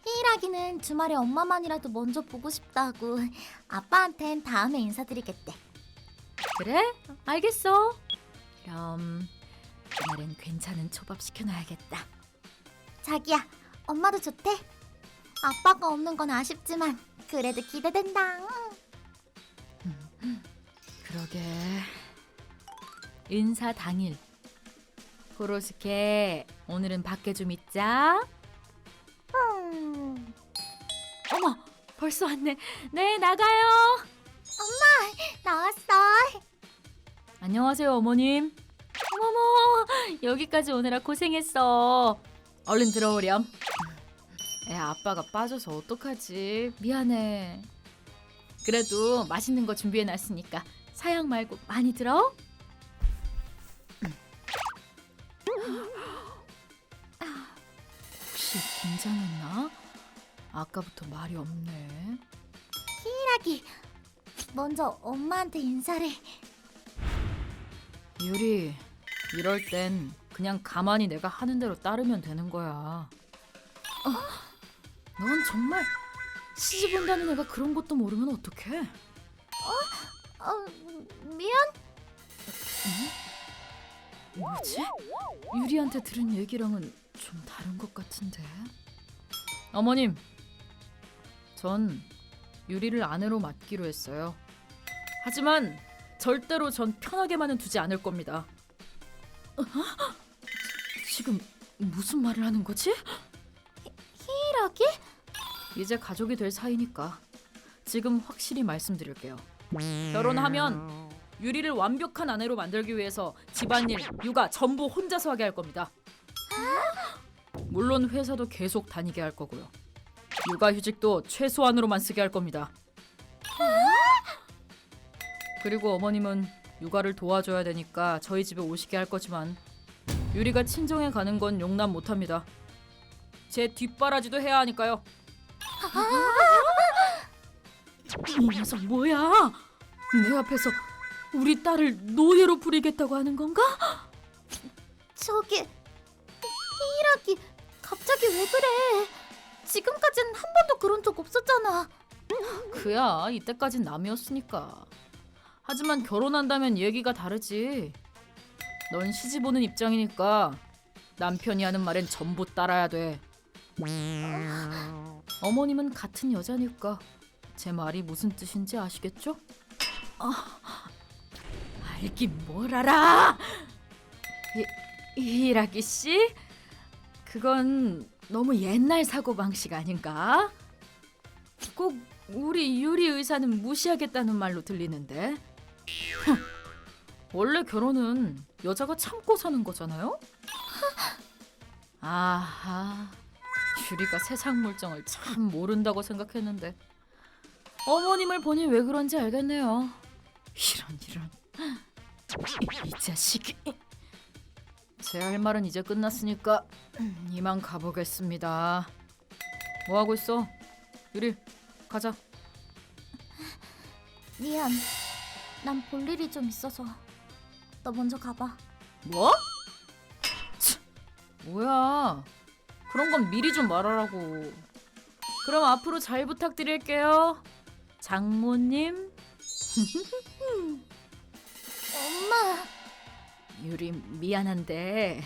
희일하기는 주말에 엄마만이라도 먼저 보고 싶다고. 아빠한텐 다음에 인사드리겠대. 그래? 알겠어. 그럼 그날엔 괜찮은 초밥 시켜놔야겠다. 자기야, 엄마도 좋대? 아빠가 없는 건 아쉽지만 그래도 기대된다. 그러게. 인사 당일. 코로스케, 오늘은 밖에 좀 있자. 어머, 벌써 왔네. 네, 나가요. 나왔어. 안녕하세요, 어머님. 어머머, 여기까지 오느라 고생했어. 얼른 들어오렴. 아빠가 빠져서 어떡하지? 미안해. 그래도 맛있는 거 준비해놨으니까 사양 말고 많이 들어. 혹시 긴장했나? 아까부터 말이 없네. 희일하기, 먼저 엄마한테 인사를. 유리, 이럴 땐 그냥 가만히 내가 하는 대로 따르면 되는 거야. 넌 정말 시집 온다는 애가 그런 것도 모르면 어떡해? 미안. 뭐지? 유리한테 들은 얘기랑은 좀 다른 것 같은데. 어머님, 전 유리를 아내로 맡기로 했어요. 하지만 절대로 전 편하게만은 두지 않을 겁니다. 지금 무슨 말을 하는 거지? 희일하기? 이제 가족이 될 사이니까 지금 확실히 말씀드릴게요. 결혼하면 유리를 완벽한 아내로 만들기 위해서 집안일, 육아 전부 혼자서 하게 할 겁니다. 물론 회사도 계속 다니게 할 거고요. 육아휴직도 최소한으로만 쓰게 할 겁니다. 그리고 어머님은 육아를 도와줘야 되니까 저희 집에 오시게 할 거지만 유리가 친정에 가는 건 용납 못합니다. 제 뒷바라지도 해야 하니까요. 이 녀석 뭐야? 내 앞에서 우리 딸을 노예로 부리겠다고 하는 건가? 저기, 희일하기, 갑자기 왜 그래? 지금까진 한 번도 그런 적 없었잖아. 그야 이때까진 남이었으니까. 하지만 결혼한다면 얘기가 다르지. 넌 시집 오는 입장이니까 남편이 하는 말엔 전부 따라야 돼. 어머님은 같은 여자니까 제 말이 무슨 뜻인지 아시겠죠? 알긴 뭘 알아! 이라기 씨? 그건 너무 옛날 사고방식 아닌가? 꼭 우리 유리 의사는 무시하겠다는 말로 들리는데. 원래 결혼은 여자가 참고 사는 거잖아요? 아하, 유리가 세상 물정을 참 모른다고 생각했는데 어머님을 보니 왜 그런지 알겠네요. 이런 이 자식이. 제 할 말은 이제 끝났으니까 이만 가보겠습니다. 뭐 하고 있어? 유리, 가자. 미안. 난 볼 일이 좀 있어서. 너 먼저 가봐. 뭐? 뭐야? 그런 건 미리 좀 말하라고. 그럼 앞으로 잘 부탁드릴게요, 장모님. 엄마. 유리 미안한데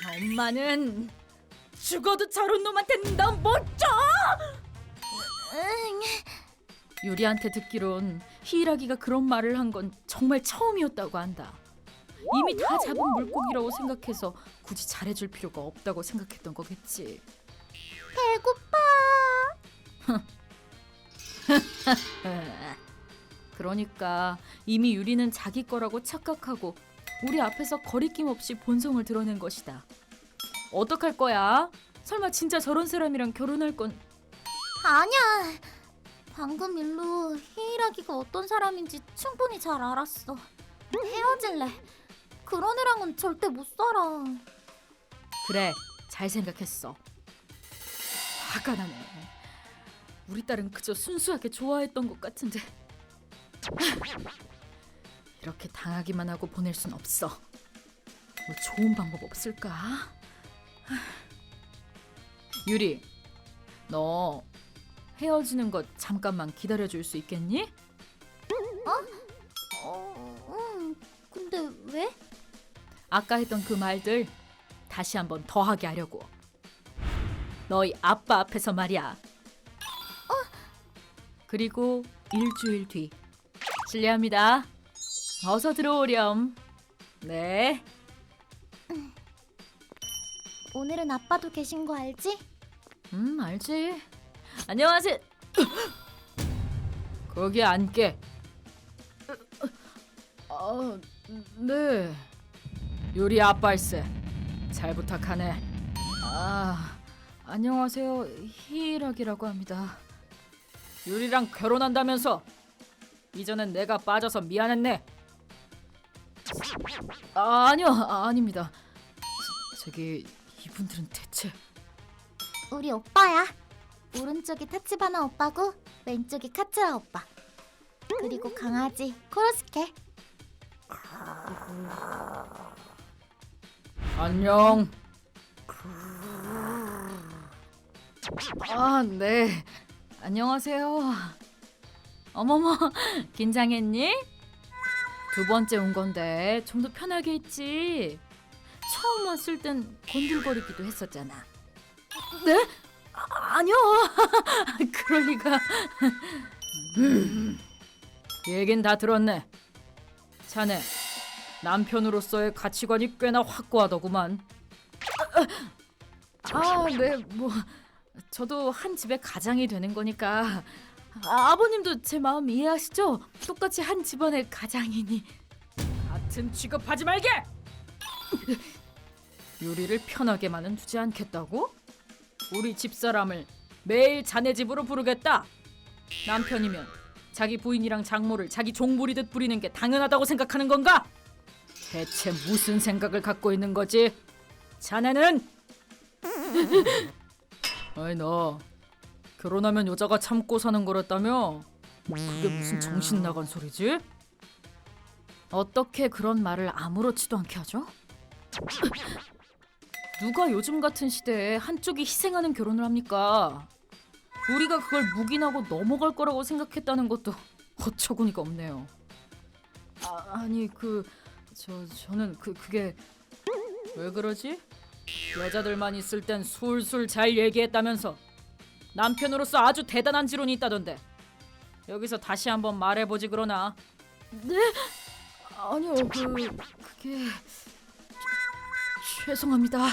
엄마는 죽어도 저런 놈한테 넌 못 줘. 응. 유리한테 듣기론 히이라기가 그런 말을 한 건 정말 처음이었다고 한다. 이미 다 잡은 물고기라고 생각해서 굳이 잘해줄 필요가 없다고 생각했던 거겠지. 배고파. 그러니까 이미 유리는 자기 거라고 착각하고 우리 앞에서 거리낌 없이 본성을 드러낸 것이다. 어떡할 거야? 설마 진짜 저런 사람이랑 결혼할 건... 아니야. 방금 일로 히이라기가 어떤 사람인지 충분히 잘 알았어. 헤어질래. 그런 애랑은 절대 못 살아. 그래, 잘 생각했어. 화가 나네. 우리 딸은 그저 순수하게 좋아했던 것 같은데 이렇게 당하기만 하고 보낼 순 없어. 뭐 좋은 방법 없을까? 유리, 너 헤어지는 것 잠깐만 기다려줄 수 있겠니? 근데 왜? 아까 했던 그 말들 다시 한번 더 하게 하려고. 너희 아빠 앞에서 말이야. 그리고 일주일 뒤. 실례합니다. 어서 들어오렴. 네. 오늘은 아빠도 계신 거 알지? 알지. 안녕하세요. 거기 앉게. 네. 유리 아빠일세. 잘 부탁하네. 안녕하세요. 히이라기라고 합니다. 유리랑 결혼한다면서? 이전엔 내가 빠져서 미안했네. 아니요, 아닙니다. 저기 이분들은 대체... 우리 오빠야. 오른쪽이 타치바나 오빠고 왼쪽이 카츠라 오빠. 그리고 강아지 코로스케. 안녕. 네. 안녕하세요. 어머머, 긴장했니? 두 번째 온 건데 좀 더 편하게 있지. 처음 왔을 땐 곤들거리기도 했었잖아. 네? 아니요. 그럴 리가. 얘긴 다 들었네. 자네 남편으로서의 가치관이 꽤나 확고하더구만. 네, 뭐 저도 한 집의 가장이 되는 거니까. 아버님도 제 마음 이해하시죠? 똑같이 한 집안의 가장이니. 같은 취급하지 말게! 유리를 편하게만은 두지 않겠다고? 우리 집사람을 매일 자네 집으로 부르겠다. 남편이면 자기 부인이랑 장모를 자기 종 부리듯 부리는 게 당연하다고 생각하는 건가? 대체 무슨 생각을 갖고 있는 거지? 자네는? 아이 너 결혼하면 여자가 참고 사는 거랬다며? 그게 무슨 정신 나간 소리지? 어떻게 그런 말을 아무렇지도 않게 하죠? 누가 요즘 같은 시대에 한쪽이 희생하는 결혼을 합니까? 우리가 그걸 묵인하고 넘어갈 거라고 생각했다는 것도 어처구니가 없네요. 아니 저는 그게 왜 그러지? 여자들만 있을 땐 술술 잘 얘기했다면서 남편으로서 아주 대단한 지론이 있다던데 여기서 다시 한번 말해보지 그러나. 네? 아니요 그게 죄송합니다.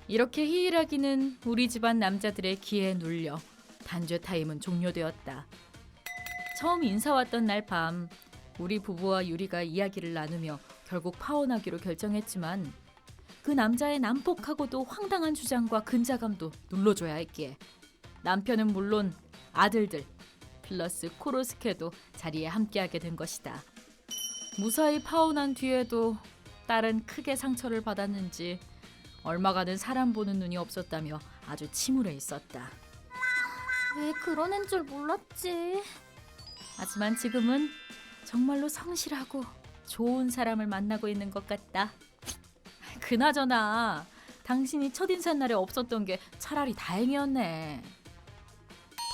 이렇게 히이라기는 우리 집안 남자들의 기에 눌려 단죄 타임은 종료되었다. 처음 인사 왔던 날 밤 우리 부부와 유리가 이야기를 나누며 결국 파혼하기로 결정했지만 그 남자의 난폭하고도 황당한 주장과 근자감도 눌러줘야 했기에 남편은 물론 아들들 플러스 코로스케도 자리에 함께하게 된 것이다. 무사히 파혼한 뒤에도 딸은 크게 상처를 받았는지 얼마가는 사람 보는 눈이 없었다며 아주 침울해 있었다. 왜 그런 애인 줄 몰랐지. 하지만 지금은 정말로 성실하고 좋은 사람을 만나고 있는 것 같다. 그나저나 당신이 첫인사 날에 없었던 게 차라리 다행이었네.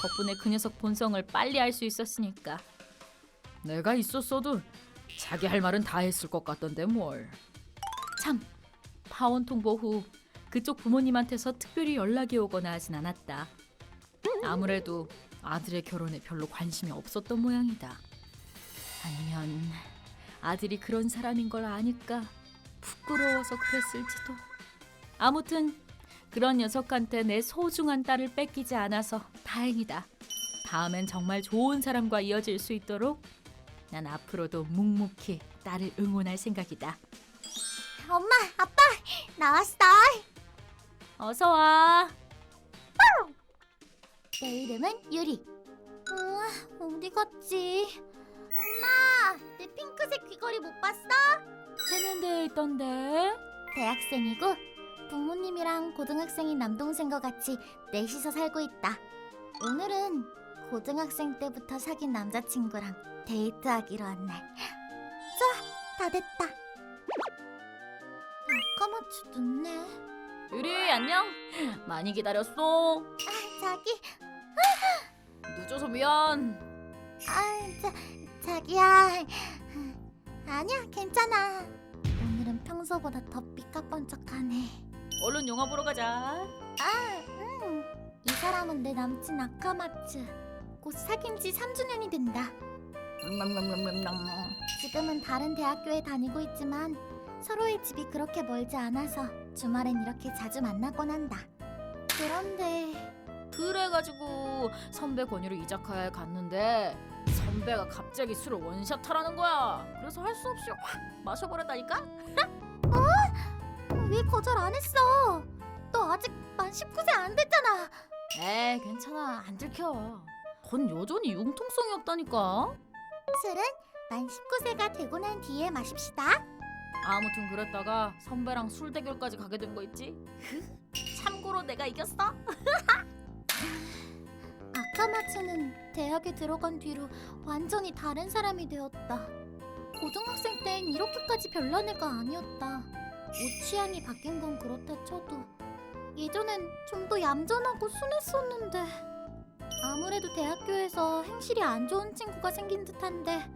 덕분에 그 녀석 본성을 빨리 알 수 있었으니까. 내가 있었어도 자기 할 말은 다 했을 것 같던데 뭘. 참, 파혼 통보 후 그쪽 부모님한테서 특별히 연락이 오거나 하진 않았다. 아무래도 아들의 결혼에 별로 관심이 없었던 모양이다. 아니면 아들이 그런 사람인 걸 아니까 부끄러워서 그랬을지도. 아무튼 그런 녀석한테 내 소중한 딸을 뺏기지 않아서 다행이다. 다음엔 정말 좋은 사람과 이어질 수 있도록 난 앞으로도 묵묵히 딸을 응원할 생각이다. 엄마, 아빠, 나왔어. 어서 와. 내 이름은 유리. 우와, 어디 갔지? 엄마, 내 핑크색 귀걸이 못 봤어? 세면대에 있던데. 대학생이고 부모님이랑 고등학생인 남동생과 같이 넷이서 살고 있다. 오늘은 고등학생 때부터 사귄 남자친구랑 데이트하기로 한 날. 좋아, 다 됐다. 아까마치 늦네. 유리 안녕. 많이 기다렸어. 자기, 늦어서 미안. 자기야. 아니야, 괜찮아. 오늘은 평소보다 더 삐까뻔쩍하네. 얼른 영화 보러 가자. 이 사람은 내 남친 아카마츠. 곧 사귄 지 3주년이 된다. 지금은 다른 대학교에 다니고 있지만 서로의 집이 그렇게 멀지 않아서 주말엔 이렇게 자주 만나곤 한다. 그런데 그래가지고 선배 권유로 이자카야에 갔는데 선배가 갑자기 술을 원샷하라는 거야. 그래서 할 수 없이 확 마셔버렸다니까? 왜 거절 안 했어? 너 아직 만 19세 안 됐잖아. 에이 괜찮아 안 들켜. 건 여전히 융통성이 없다니까. 술은 만 19세가 되고 난 뒤에 마십시다. 아무튼 그랬다가 선배랑 술 대결까지 가게 된 거 있지? 참고로 내가 이겼어. 아카마츠는 대학에 들어간 뒤로 완전히 다른 사람이 되었다. 고등학생 땐 이렇게까지 별난 애가 아니었다. 옷 취향이 바뀐 건 그렇다 쳐도 예전엔 좀 더 얌전하고 순했었는데 아무래도 대학교에서 행실이 안 좋은 친구가 생긴 듯한데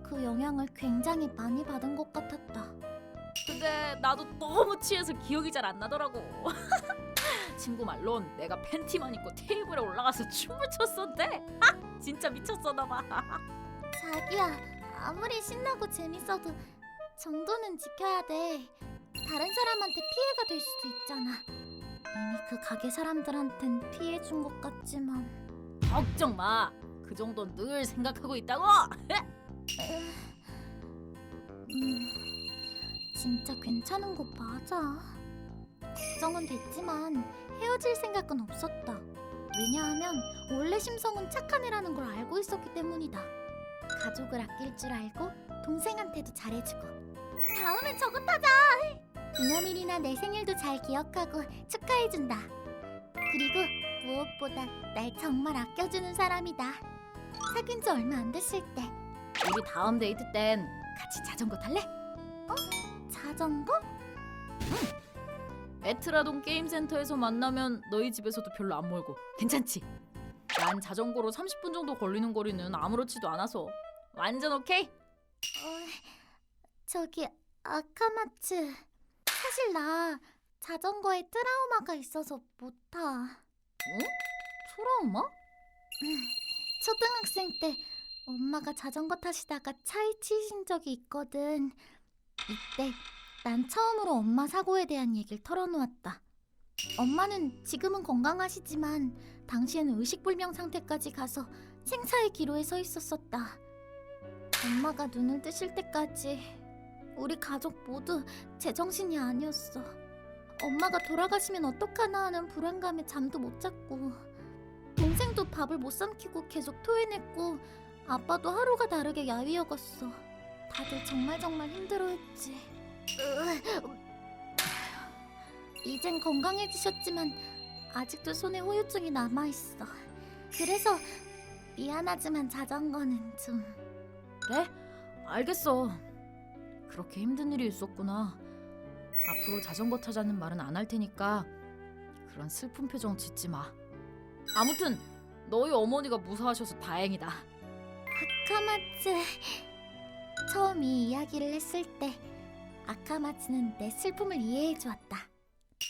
그 영향을 굉장히 많이 받은 것 같았다. 근데 나도 너무 취해서 기억이 잘 안 나더라고. 친구 말론 내가 팬티만 입고 테이블에 올라가서 춤을 췄었대. 진짜 미쳤었나 봐. 자기야, 아무리 신나고 재밌어도 정도는 지켜야 돼. 다른 사람한테 피해가 될 수도 있잖아. 이미 그 가게 사람들한텐 피해 준 것 같지만. 걱정 마. 그 정도는 늘 생각하고 있다고. 진짜 괜찮은 거 맞아. 걱정은 됐지만 헤어질 생각은 없었다. 왜냐하면 원래 심성은 착한 애라는 걸 알고 있었기 때문이다. 가족을 아낄 줄 알고 동생한테도 잘해주고. 다음엔 저거 타자. 기념일이나 내 생일도 잘 기억하고 축하해준다. 그리고 무엇보다 날 정말 아껴주는 사람이다. 사귄 지 얼마 안 됐을 때. 우리 다음 데이트 땐 같이 자전거 탈래? 자전거? 에트라동 게임센터에서 만나면 너희 집에서도 별로 안 멀고 괜찮지? 난 자전거로 30분 정도 걸리는 거리는 아무렇지도 않아서 완전 오케이? 저기 아카마츠, 사실 나 자전거에 트라우마가 있어서 못 타. 트라우마? 초등학생 때 엄마가 자전거 타시다가 차에 치신 적이 있거든. 이때 난 처음으로 엄마 사고에 대한 얘기를 털어놓았다. 엄마는 지금은 건강하시지만 당시에는 의식불명 상태까지 가서 생사의 기로에 서 있었었다. 엄마가 눈을 뜨실 때까지 우리 가족 모두 제정신이 아니었어. 엄마가 돌아가시면 어떡하나 하는 불안감에 잠도 못 잤고 동생도 밥을 못 삼키고 계속 토해냈고 아빠도 하루가 다르게 야위어갔어. 다들 정말 힘들어했지. 이젠 건강해지셨지만 아직도 손에 후유증이 남아있어. 그래서 미안하지만 자전거는 좀... 그래? 알겠어. 그렇게 힘든 일이 있었구나. 앞으로 자전거 타자는 말은 안 할 테니까 그런 슬픈 표정 짓지 마. 아무튼 너희 어머니가 무사하셔서 다행이다. 아카마츠... 처음 이 이야기를 했을 때 아카마츠는 내 슬픔을 이해해 주었다.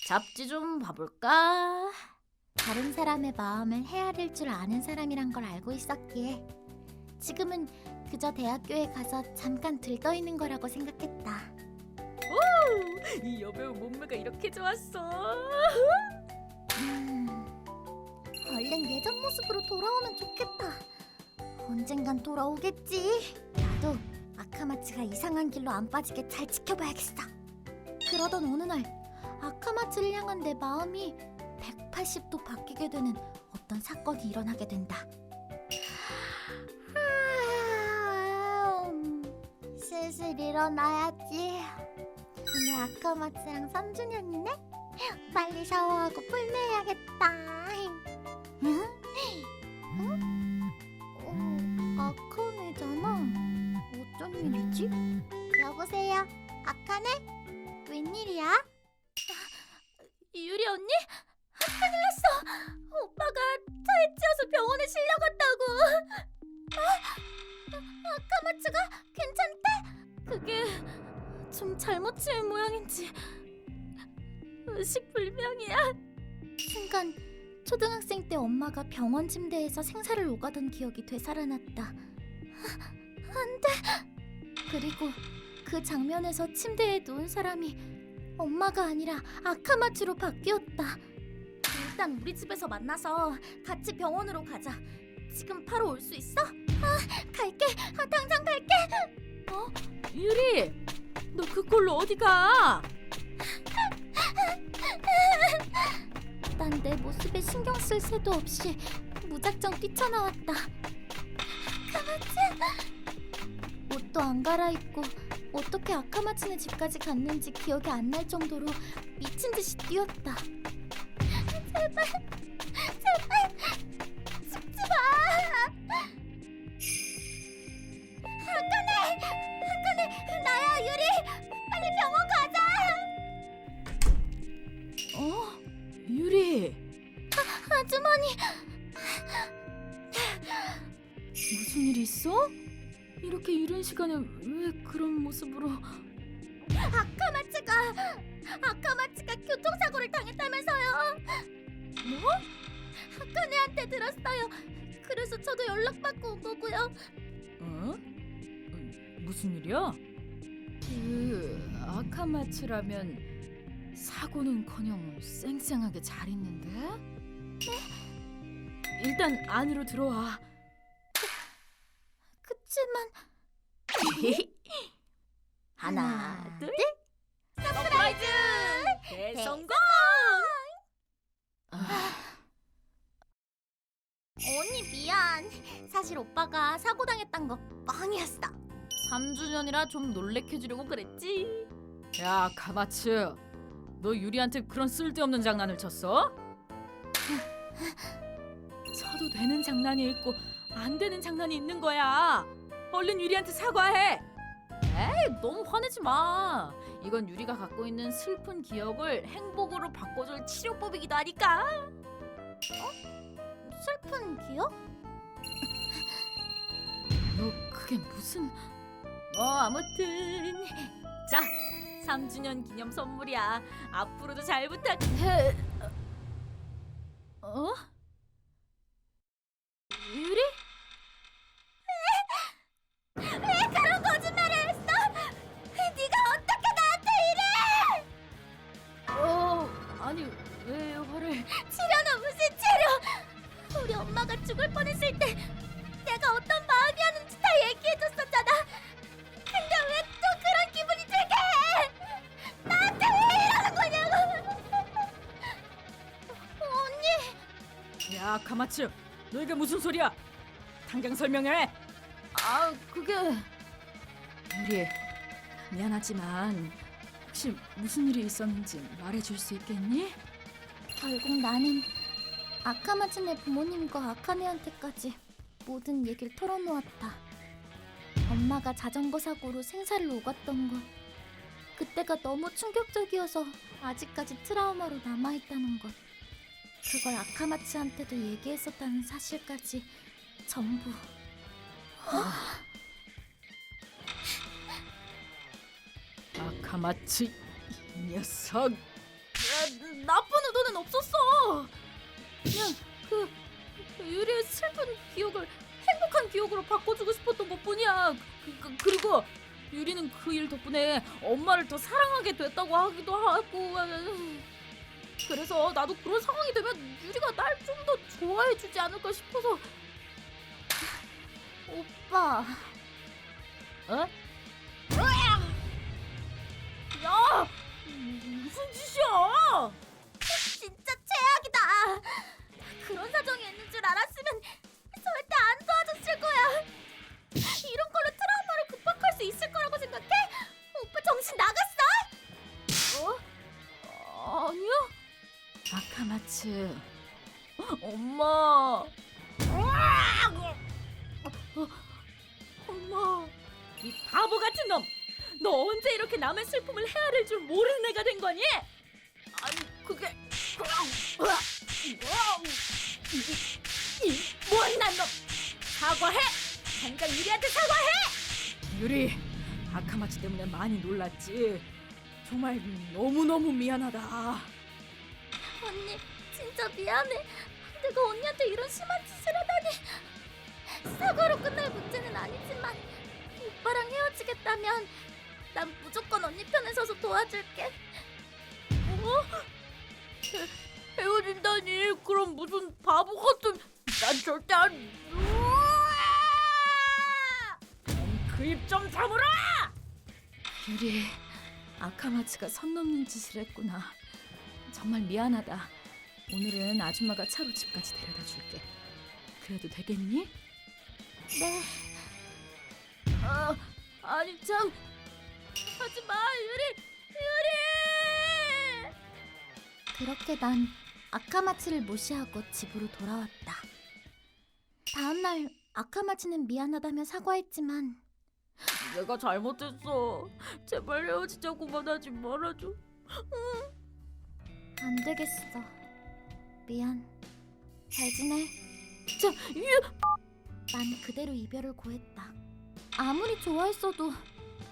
잡지 좀 봐볼까? 다른 사람의 마음을 헤아릴 줄 아는 사람이란 걸 알고 있었기에 지금은 그저 대학교에 가서 잠깐 들떠있는 거라고 생각했다. 이 여배우 몸매가 이렇게 좋았어. 얼른 예전 모습으로 돌아오면 좋겠다. 언젠간 돌아오겠지. 나도 아카마츠가 이상한 길로 안 빠지게 잘 지켜봐야겠어. 그러던 어느 날 아카마츠를 향한 내 마음이 180도 바뀌게 되는 어떤 사건이 일어나게 된다. 슬슬 일어나야지. 오늘 아카마츠랑 3주년이네? 빨리 샤워하고 풀내야겠다. 응? 아카네잖아. 어쩐 일이지? 여보세요? 아카네? 웬일이야? 유리 언니? 큰일 났어. 오빠가 차에 치여서 병원에 실려갔다고. 아카마츠가 괜찮대? 그게 좀 잘못 치인 모양인지 의식불명이야. 순간 초등학생 때 엄마가 병원 침대에서 생사를 오가던 기억이 되살아났다. 안 돼. 그리고 그 장면에서 침대에 누운 사람이 엄마가 아니라 아카마츠로 바뀌었다. 일단 우리 집에서 만나서 같이 병원으로 가자. 지금 바로 올 수 있어? 갈게. 당장 갈게. 유리, 너 그 꼴로 어디 가? 난 내 모습에 신경 쓸 새도 없이 무작정 뛰쳐나왔다. 아카마츠! 옷도 안 갈아입고 어떻게 아카마츠네 집까지 갔는지 기억이 안 날 정도로 미친 듯이 뛰었다. 제발, 제발, 죽지 마! 아카네, 나야 유리. 빨리 병원 가자. 유리, 아주머니. 무슨 일 있어? 이렇게 이른 시간에 왜 그런 모습으로? 아카마츠가 교통사고를 당했다면서요. 뭐? 아카네한테 들었어요. 그래서 저도 연락받고 온 거고요. 어? 무슨 일이야? 그 아카마츠라면 사고는커녕 쌩쌩하게 잘 있는데? 네? 일단 안으로 들어와. 그치만 하나, 둘, 서프라이즈! 대성공! 언니 미안. 사실 오빠가 사고 당했단 거 뻥이었어. 3주년이라 좀 놀래켜주려고 그랬지. 야, 가마츠, 너 유리한테 그런 쓸데없는 장난을 쳤어? 쳐도 되는 장난이 있고 안 되는 장난이 있는 거야. 얼른 유리한테 사과해. 에이, 너무 화내지 마. 이건 유리가 갖고 있는 슬픈 기억을 행복으로 바꿔줄 치료법이기도 하니까. 슬픈 기억? 너 그게 무슨... 아무튼 자, 3주년 기념 선물이야. 앞으로도 잘 부탁해. 유리? 왜 그런 거짓말을 했어? 네가 어떻게 나한테 이래? 아니 왜 화를... 치료는 무슨 치료? 우리 엄마가 죽을 뻔했을 때 내가 어떤 마음이었는지 다 얘기해줬었잖아. 근데 왜 또 그런 기분이 들게 해? 나한테 왜 이러는 거냐고. 언니. 야, 가마츠, 너 이게 무슨 소리야? 당장 설명해. 그게... 유리, 미안하지만 혹시 무슨 일이 있었는지 말해줄 수 있겠니? 결국 나는 아카마츠네 부모님과 아카네한테까지 모든 얘기를 털어놓았다. 엄마가 자전거 사고로 생사를 오갔던 것, 그때가 너무 충격적이어서 아직까지 트라우마로 남아있다는 것, 그걸 아카마츠한테도 얘기했었다는 사실까지 전부. 가마츠, 이 녀석. 나쁜 의도는 없었어. 그냥 그 유리의 슬픈 기억을 행복한 기억으로 바꿔주고 싶었던 것뿐이야. 그리고 유리는 그 일 덕분에 엄마를 더 사랑하게 됐다고 하기도 하고. 그래서 나도 그런 상황이 되면 유리가 날 좀 더 좋아해주지 않을까 싶어서. 오빠. 어? 야! 무슨 짓이야? 진짜 최악이다. 그런 사정이 있는 줄 알았으면 절대 안 도와줬을 거야. 이런 걸로 트라우마를 극복할 수 있을 거라고 생각해? 오빠 정신 나갔어? 아니야? 아카마츠 엄마. 엄마, 이 바보 같은 놈! 너 언제 이렇게 남의 슬픔을 헤아릴 줄 모르는 애가 된 거니? 아니 그게 이 못난 놈! 사과해! 당장 유리한테 사과해! 유리, 아카마츠 때문에 많이 놀랐지. 정말 너무너무 미안하다. 언니 진짜 미안해. 내가 언니한테 이런 심한 짓을 하다니. 사과로 끝날 문제는 아니지만 오빠랑 헤어지겠다면 난 무조건 언니 편에 서서 도와줄게. 헤어진다니? 그럼 무슨 바보 같은... 난 절대 안... 그 입 좀 다물어! 유리, 아카마츠가 선 넘는 짓을 했구나. 정말 미안하다. 오늘은 아줌마가 차로 집까지 데려다 줄게. 그래도 되겠니? 네. 아니 참... 하지마, 유리! 유리! 그렇게 난 아카마츠를 무시하고 집으로 돌아왔다. 다음날 아카마츠는 미안하다며 사과했지만 내가 잘못했어. 제발 헤어지자고만 하지 말아줘. 안 되겠어. 미안. 잘 지내. 난 그대로 이별을 고했다. 아무리 좋아했어도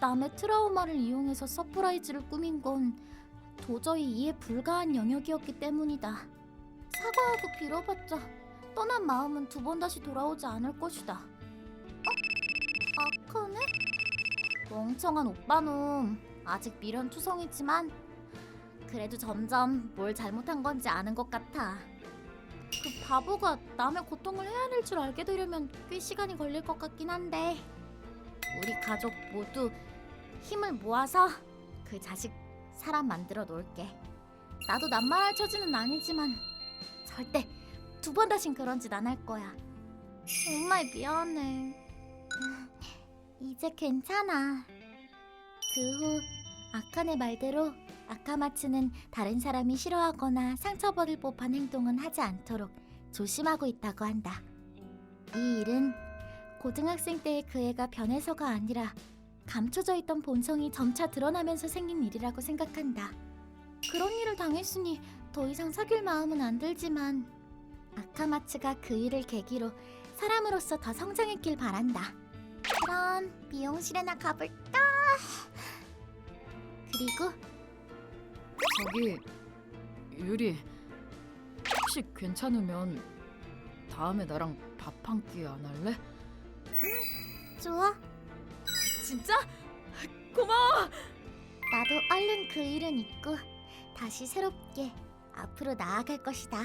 남의 트라우마를 이용해서 서프라이즈를 꾸민 건 도저히 이해 불가한 영역이었기 때문이다. 사과하고 빌어봤자 떠난 마음은 두 번 다시 돌아오지 않을 것이다. 아카네? 멍청한 오빠놈. 아직 미련투성이지만 그래도 점점 뭘 잘못한 건지 아는 것 같아. 그 바보가 남의 고통을 헤아릴 줄 알게 되려면 꽤 시간이 걸릴 것 같긴 한데 우리 가족 모두 힘을 모아서 그 자식 사람 만들어 놓을게. 나도 남말할 처지는 아니지만 절대 두 번 다신 그런 짓 안 할 거야. 정말 미안해. 이제 괜찮아. 그 후 아카네 말대로 아카마츠는 다른 사람이 싫어하거나 상처받을 법한 행동은 하지 않도록 조심하고 있다고 한다. 이 일은 고등학생 때의 그 애가 변해서가 아니라 감춰져 있던 본성이 점차 드러나면서 생긴 일이라고 생각한다. 그런 일을 당했으니 더 이상 사귈 마음은 안 들지만 아카마츠가 그 일을 계기로 사람으로서 더 성장했길 바란다. 그럼 미용실에나 가볼까? 그리고 저기 유리, 혹시 괜찮으면 다음에 나랑 밥 한 끼 안 할래? 좋아. 진짜? 고마워. 나도 얼른 그 일은 잊고 다시 새롭게 앞으로 나아갈 것이다.